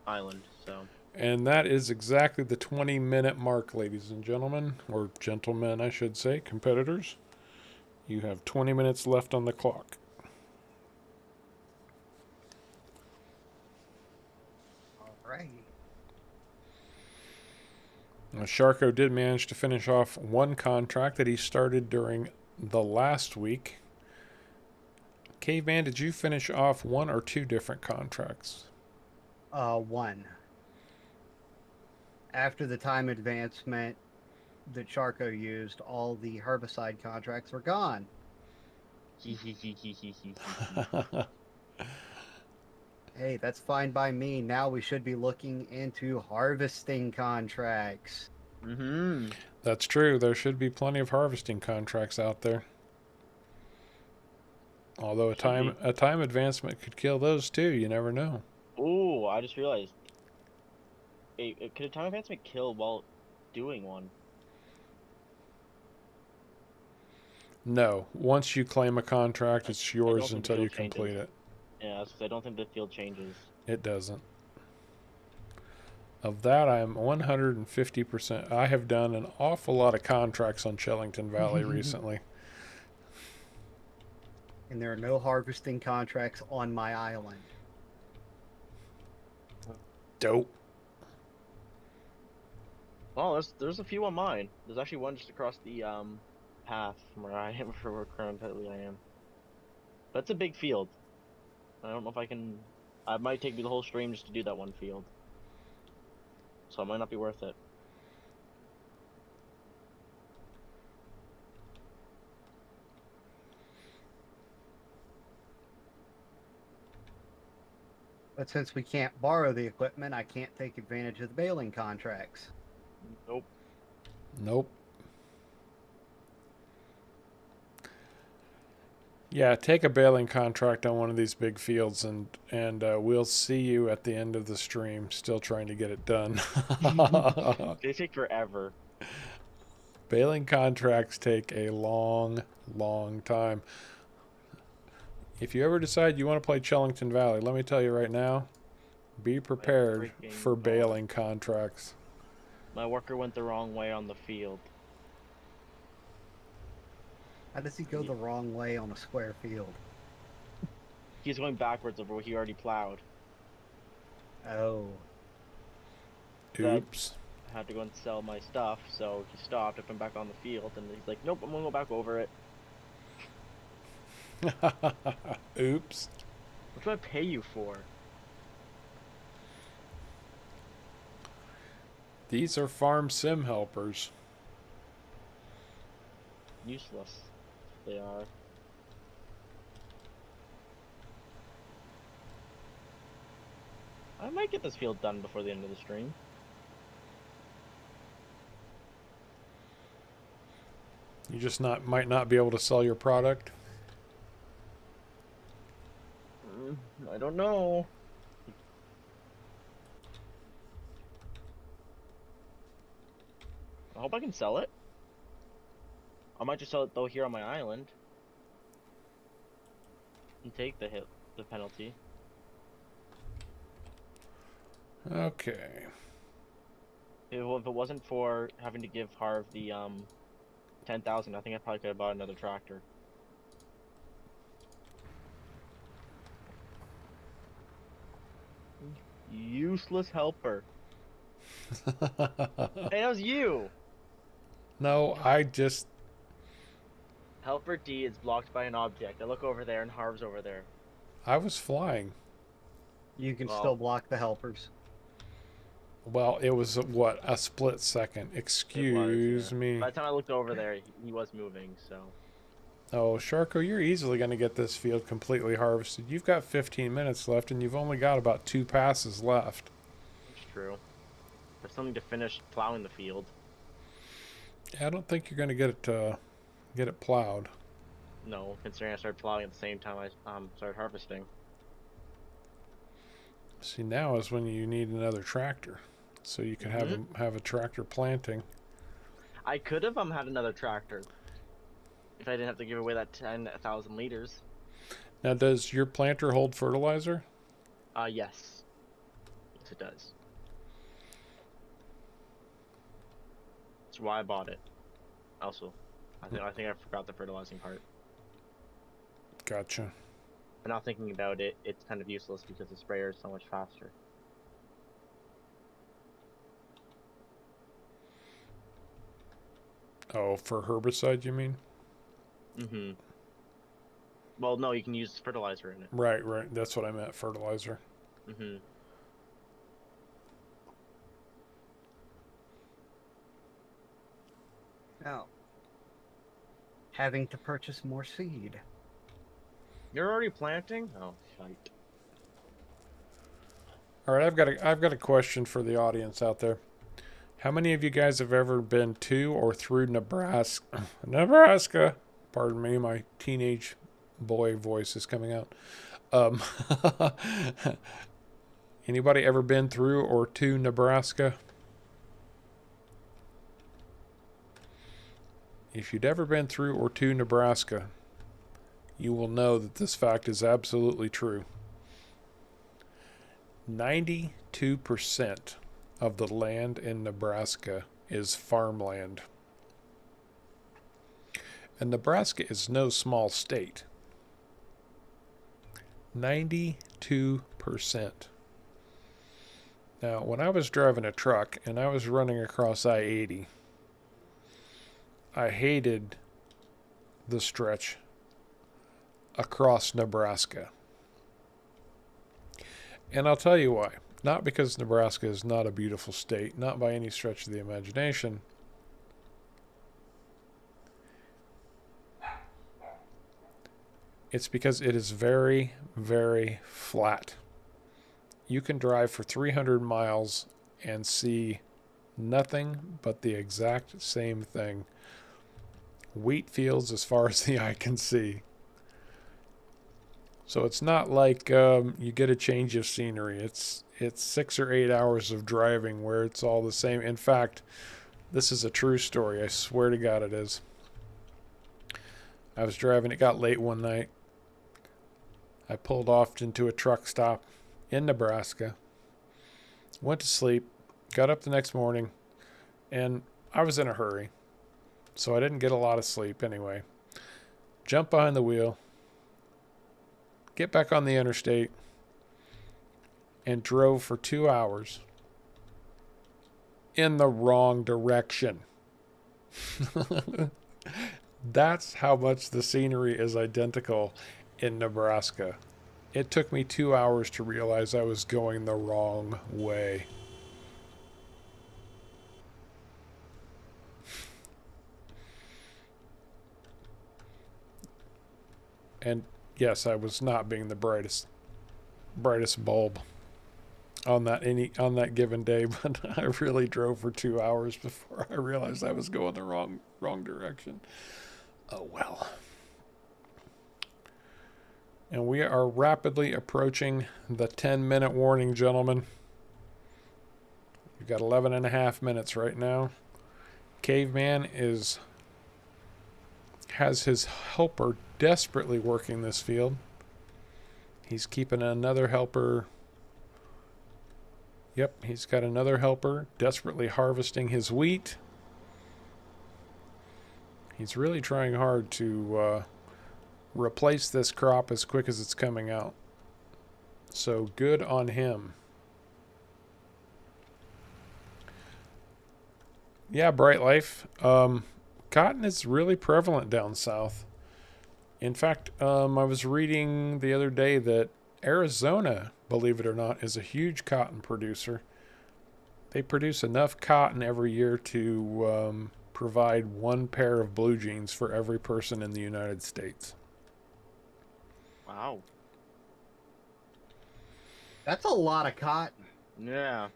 island. So And that is exactly the 20-minute mark, ladies and gentlemen, or gentlemen, I should say, competitors. You have 20 minutes left on the clock. All right. Now, SharCo did manage to finish off one contract that he started during the last week. Caveman, did you finish off one or two different contracts? One. After the time advancement that Charco used, all the herbicide contracts were gone. Hey, that's fine by me. Now we should be looking into harvesting contracts. Mm-hmm. That's true. There should be plenty of harvesting contracts out there. Although a time advancement could kill those too. You never know. Oh, I just realized. Could a time advancement kill while doing one? No. Once you claim a contract, it's yours think the until you field changes. complete it. Yeah, I don't think the field changes. It doesn't. Of that, I am 150%. I have done an awful lot of contracts on Chellington Valley recently. And there are no harvesting contracts on my island. Dope. Well, there's a few on mine. There's actually one just across the path from where I am, for where currently I am. But it's a big field. I don't know if I can. It might take me the whole stream just to do that one field. So it might not be worth it. But since we can't borrow the equipment, I can't take advantage of the baling contracts. Nope. Nope. Yeah, take a baling contract on one of these big fields, and we'll see you at the end of the stream, still trying to get it done. They take forever. Baling contracts take a long, long time. If you ever decide you want to play Chellington Valley, let me tell you right now, be prepared for baling contracts. My worker went the wrong way on the field. How does he go the wrong way on a square field? He's going backwards over what he already plowed. Oh. Oops. I had to go and sell my stuff, so he stopped. I put him back on the field, and he's like, "Nope, I'm gonna go back over it." Oops. What do I pay you for? These are farm sim helpers. Useless. They are. I might get this field done before the end of the stream. You just might not be able to sell your product. I don't know. I hope I can sell it. I might just sell it though here on my island. And take the penalty. Okay. If it wasn't for having to give Harv the 10,000, I think I probably could have bought another tractor. Useless helper. Hey, that was you! No, I just... Helper D is blocked by an object. I look over there and Harv's over there. I was flying. You can still block the helpers. Well, it was, what, a split second. Excuse me. By the time I looked over there, he was moving, so... Oh, SharCo, you're easily going to get this field completely harvested. You've got 15 minutes left, and you've only got about 2 passes left. That's true. There's something to finish plowing the field. Yeah, I don't think you're going to get it plowed. No, considering I started plowing at the same time I started harvesting. See, now is when you need another tractor. so you can have a tractor planting. I could have had another tractor if I didn't have to give away that 10,000 liters. Now, does your planter hold fertilizer? Yes. Yes, it does. That's why I bought it. Also, I think I forgot the fertilizing part. Gotcha. But now thinking about it, it's kind of useless because the sprayer is so much faster. Oh, for herbicide, you mean? Mm-hmm. Well, no, you can use fertilizer in it. Right. That's what I meant, fertilizer. Mm-hmm. Now, having to purchase more seed. You're already planting? Oh, shite. All right, I've got a question for the audience out there. How many of you guys have ever been to or through Nebraska? Nebraska. Pardon me, my teenage boy voice is coming out. Anybody ever been through or to Nebraska? If you'd ever been through or to Nebraska, you will know that this fact is absolutely true. 92% of the land in Nebraska is farmland. And Nebraska is no small state. 92%. Now, when I was driving a truck and I was running across I-80, I hated the stretch across Nebraska. And I'll tell you why. Not because Nebraska is not a beautiful state, not by any stretch of the imagination. It's because it is very, very flat. You can drive for 300 miles and see nothing but the exact same thing. Wheat fields as far as the eye can see. So it's not like you get a change of scenery. It's 6 or 8 hours of driving where it's all the same. In fact, this is a true story. I swear to God it is. I was driving. It got late one night. I pulled off into a truck stop in Nebraska. Went to sleep. Got up the next morning. And I was in a hurry. So I didn't get a lot of sleep anyway. Jumped behind the wheel. Get back on the interstate. And drove for 2 hours. In the wrong direction. That's how much the scenery is identical in Nebraska. It took me 2 hours to realize I was going the wrong way. And yes, I was not being the brightest bulb on that given day, but I really drove for 2 hours before I realized I was going the wrong direction. Oh well. And we are rapidly approaching the 10-minute warning, gentlemen. We've got 11 and a half minutes right now. Caveman has his helper desperately working this field. He's keeping another helper. Yep, he's got another helper desperately harvesting his wheat. He's really trying hard to replace this crop as quick as it's coming out. So good on him. Yeah, Bright Life. Cotton is really prevalent down south. In fact, I was reading the other day that Arizona, believe it or not, is a huge cotton producer. They produce enough cotton every year to provide one pair of blue jeans for every person in the United States. Wow. That's a lot of cotton. Yeah.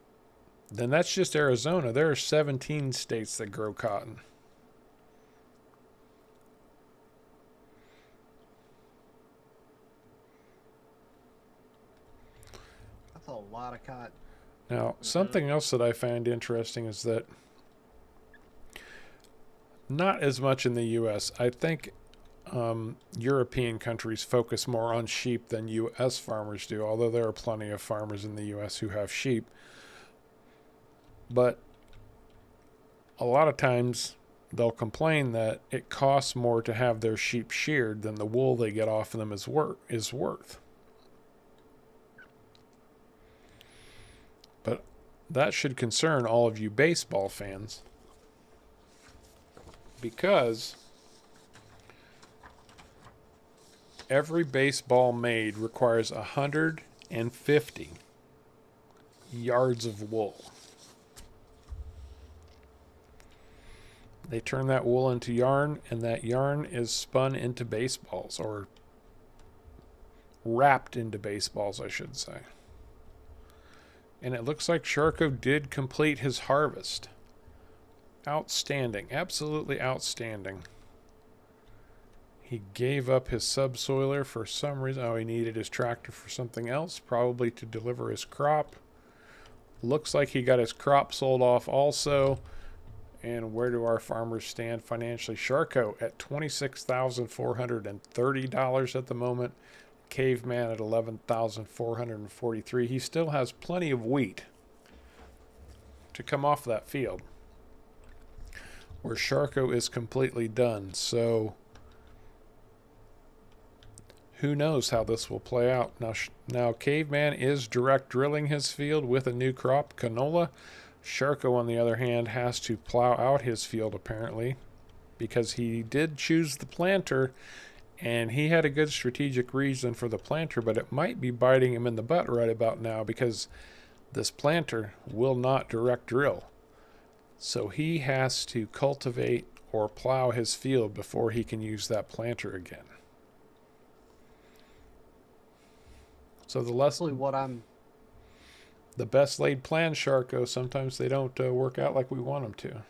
Then that's just Arizona. There are 17 states that grow cotton. That's a lot of cotton. Now, something else that I find interesting is that not as much in the U.S. I think European countries focus more on sheep than U.S. farmers do, although there are plenty of farmers in the U.S. who have sheep. But a lot of times they'll complain that it costs more to have their sheep sheared than the wool they get off of them is worth. But that should concern all of you baseball fans, because every baseball made requires 150 yards of wool. They turn that wool into yarn, and that yarn is spun into baseballs, or wrapped into baseballs, I should say. And it looks like SharCo did complete his harvest. Outstanding. Absolutely outstanding. He gave up his subsoiler for some reason. Oh, he needed his tractor for something else, probably to deliver his crop. Looks like he got his crop sold off also. And where do our farmers stand financially? SharCo at $26,430 at the moment. Caveman at $11,443. He still has plenty of wheat to come off that field, where SharCo is completely done. So who knows how this will play out. Now Caveman is direct drilling his field with a new crop, canola. SharCo, on the other hand, has to plow out his field, apparently, because he did choose the planter, and he had a good strategic reason for the planter, but it might be biting him in the butt right about now, because this planter will not direct drill. So he has to cultivate or plow his field before he can use that planter again. So the best laid plans, SharCo, sometimes they don't work out like we want them to.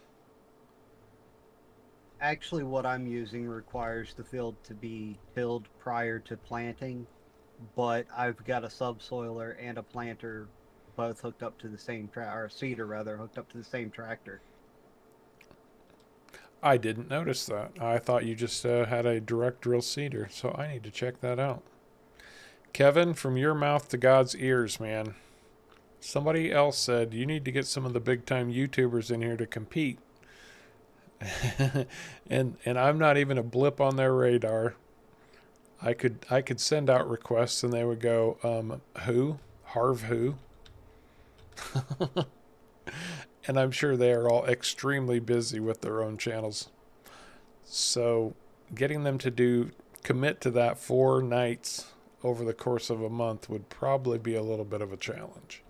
Actually, what I'm using requires the field to be tilled prior to planting, but I've got a subsoiler and a planter both hooked up to the same or a seeder rather, hooked up to the same tractor. I didn't notice that. I thought you just had a direct drill seeder, so I need to check that out. Kevin, from your mouth to God's ears, man. Somebody else said you need to get some of the big time YouTubers in here to compete. and I'm not even a blip on their radar. I could send out requests and they would go, who? Harv who? And I'm sure they are all extremely busy with their own channels. So getting them to commit to that 4 nights over the course of a month would probably be a little bit of a challenge.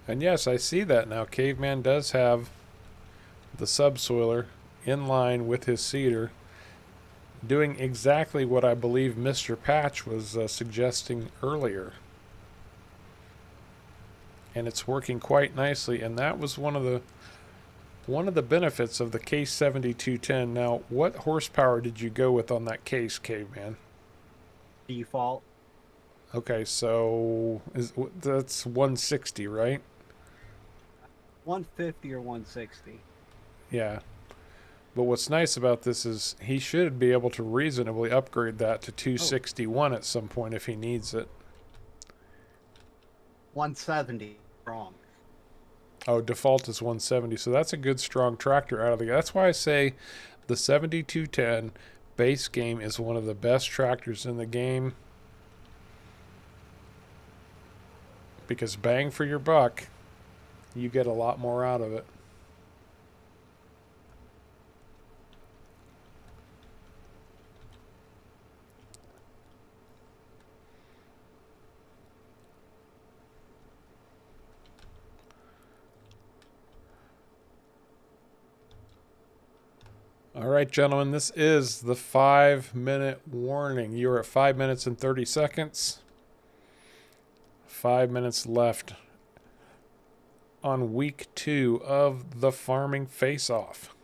And yes, I see that now. Caveman does have the subsoiler in line with his seeder, doing exactly what I believe Mr. Patch was suggesting earlier. And it's working quite nicely, and that was one of the benefits of the Case 7210. Now, what horsepower did you go with on that case, Caveman? Default. Okay, so that's 160, right? 150 or 160. Yeah. But what's nice about this is he should be able to reasonably upgrade that to 261 at some point if he needs it. 170. Wrong. Oh, default is 170. So that's a good strong tractor out of the gate. That's why I say the 7210 base game is one of the best tractors in the game. Because bang for your buck, you get a lot more out of it. All right, gentlemen, this is the 5-minute warning. You're at 5 minutes and 30 seconds. 5 minutes left on week 2 of the Farming Face-Off.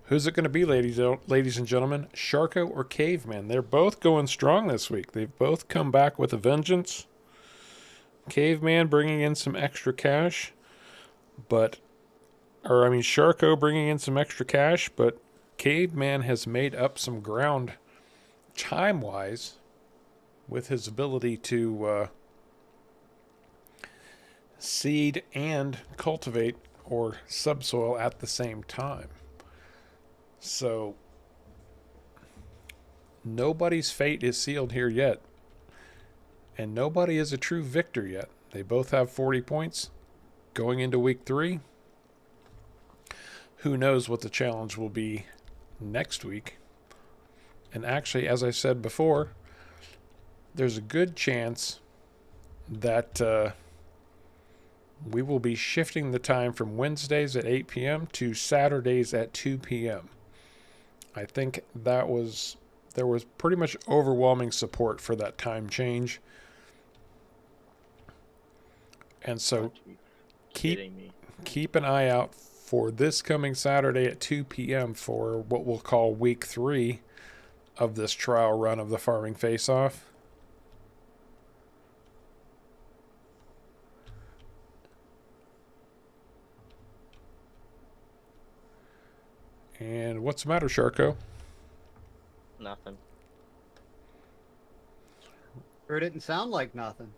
Who's it going to be, ladies and gentlemen? SharCo or Caveman? They're both going strong this week. They've both come back with a vengeance. Caveman bringing in some extra cash, SharCo bringing in some extra cash, but Caveman has made up some ground time-wise with his ability to seed and cultivate or subsoil at the same time. So nobody's fate is sealed here yet. And nobody is a true victor yet. They both have 40 points going into week 3. Who knows what the challenge will be next week. And actually, as I said before, there's a good chance that we will be shifting the time from Wednesdays at 8 p.m. to Saturdays at 2 p.m. I think there was pretty much overwhelming support for that time change. And so keep an eye out for this coming Saturday at 2 p.m. for what we'll call week 3 of this trial run of the Farming Face-Off. And what's the matter, SharCo? Nothing. Or it didn't sound like nothing.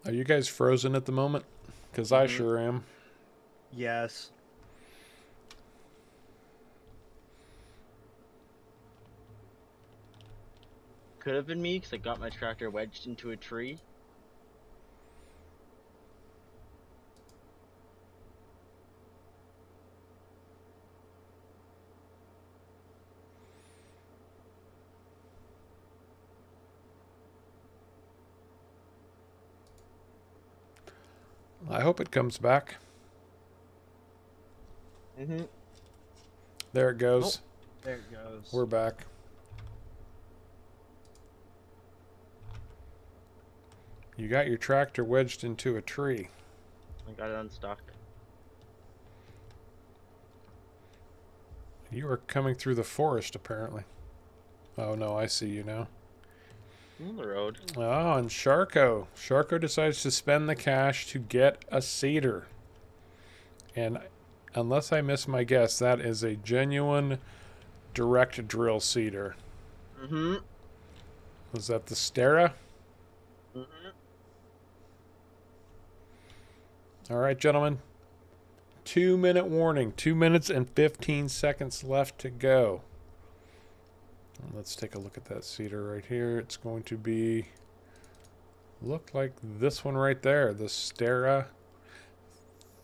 Are you guys frozen at the moment? Because I sure am. Yes. Could have been me because I got my tractor wedged into a tree. I hope it comes back. There it goes. Oh, there it goes. We're back. You got your tractor wedged into a tree. I got it unstuck. You are coming through the forest, apparently. Oh, no, I see you now. On the road. Oh, and SharCo. SharCo decides to spend the cash to get a seeder. And unless I miss my guess, that is a genuine direct drill seeder. Was that the Stera? All right, gentlemen. 2-minute warning. 2 minutes and 15 seconds left to go. Let's take a look at that seeder right here. It's going to be, look like this one right there. The Stera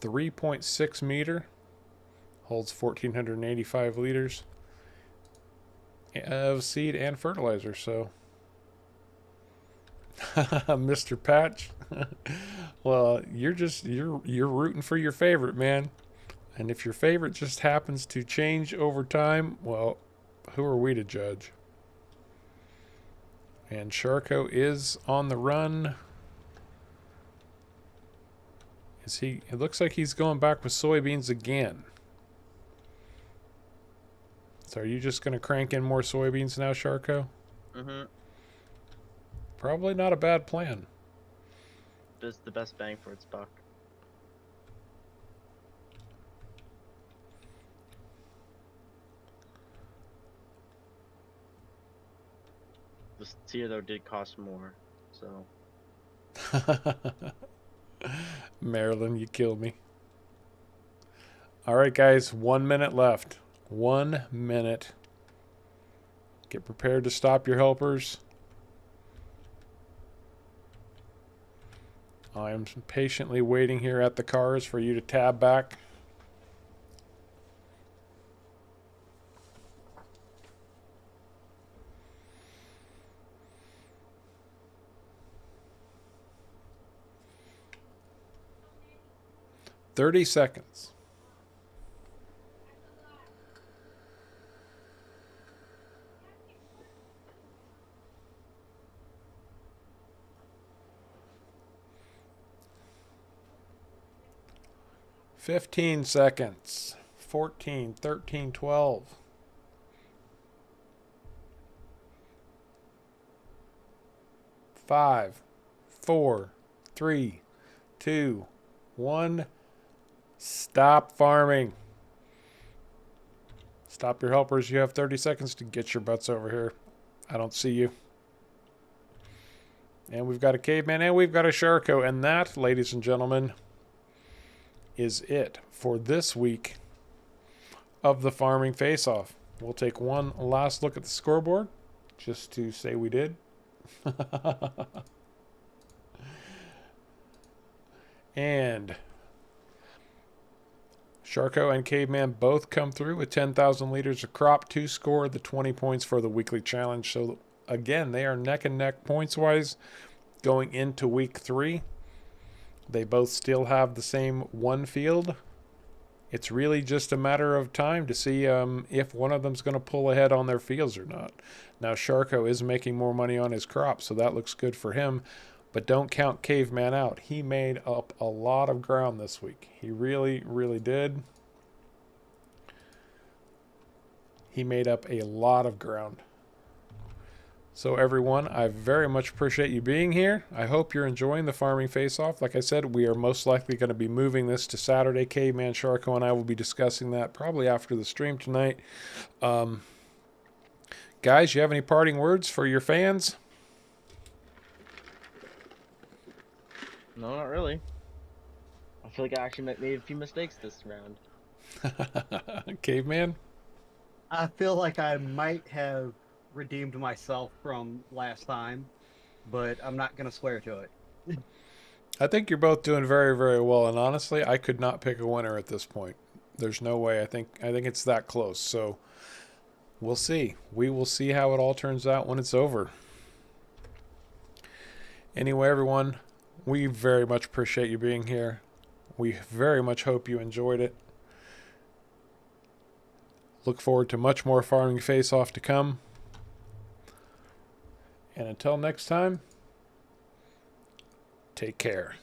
3.6 meter. Holds 1,485 liters of seed and fertilizer. So, Mr. Patch, well, you're rooting for your favorite, man. And if your favorite just happens to change over time, well, who are we to judge? And SharCo is on the run. Is he? It looks like he's going back with soybeans again. So are you just going to crank in more soybeans now, SharCo? Probably not a bad plan. Just the best bang for its buck. The seeder though did cost more, so. Marilyn, you killed me. All right, guys, 1 minute left. 1 minute. Get prepared to stop your helpers. I am patiently waiting here at the cars for you to tab back. "30 seconds. 15 seconds. 14, 13, 12. 5, 4, 3, 2, 1. Stop farming. Stop your helpers. You have 30 seconds to get your butts over here. I don't see you. And we've got a caveman and we've got a SharCo. And that, ladies and gentlemen, is it for this week of the Farming Face-Off. We'll take one last look at the scoreboard just to say we did. And SharCo and Caveman both come through with 10,000 liters of crop to score the 20 points for the weekly challenge. So again, they are neck and neck points-wise going into week 3. They both still have the same one field. It's really just a matter of time to see if one of them's going to pull ahead on their fields or not. Now, SharCo is making more money on his crop, so that looks good for him. But don't count Caveman out. He made up a lot of ground this week. He really, really did. He made up a lot of ground. So everyone, I very much appreciate you being here. I hope you're enjoying the Farming Face-Off. Like I said, we are most likely going to be moving this to Saturday. Caveman, SharCo, and I will be discussing that probably after the stream tonight. Guys, you have any parting words for your fans? No, not really. I feel like I actually made a few mistakes this round. Caveman? I feel like I might have redeemed myself from last time, but I'm not going to swear to it. I think you're both doing very, very well, and honestly, I could not pick a winner at this point. There's no way. I think it's that close. So we'll see. We will see how it all turns out when it's over. Anyway, everyone, we very much appreciate you being here. We very much hope you enjoyed it. Look forward to much more Farming Face-Off to come. And until next time, take care.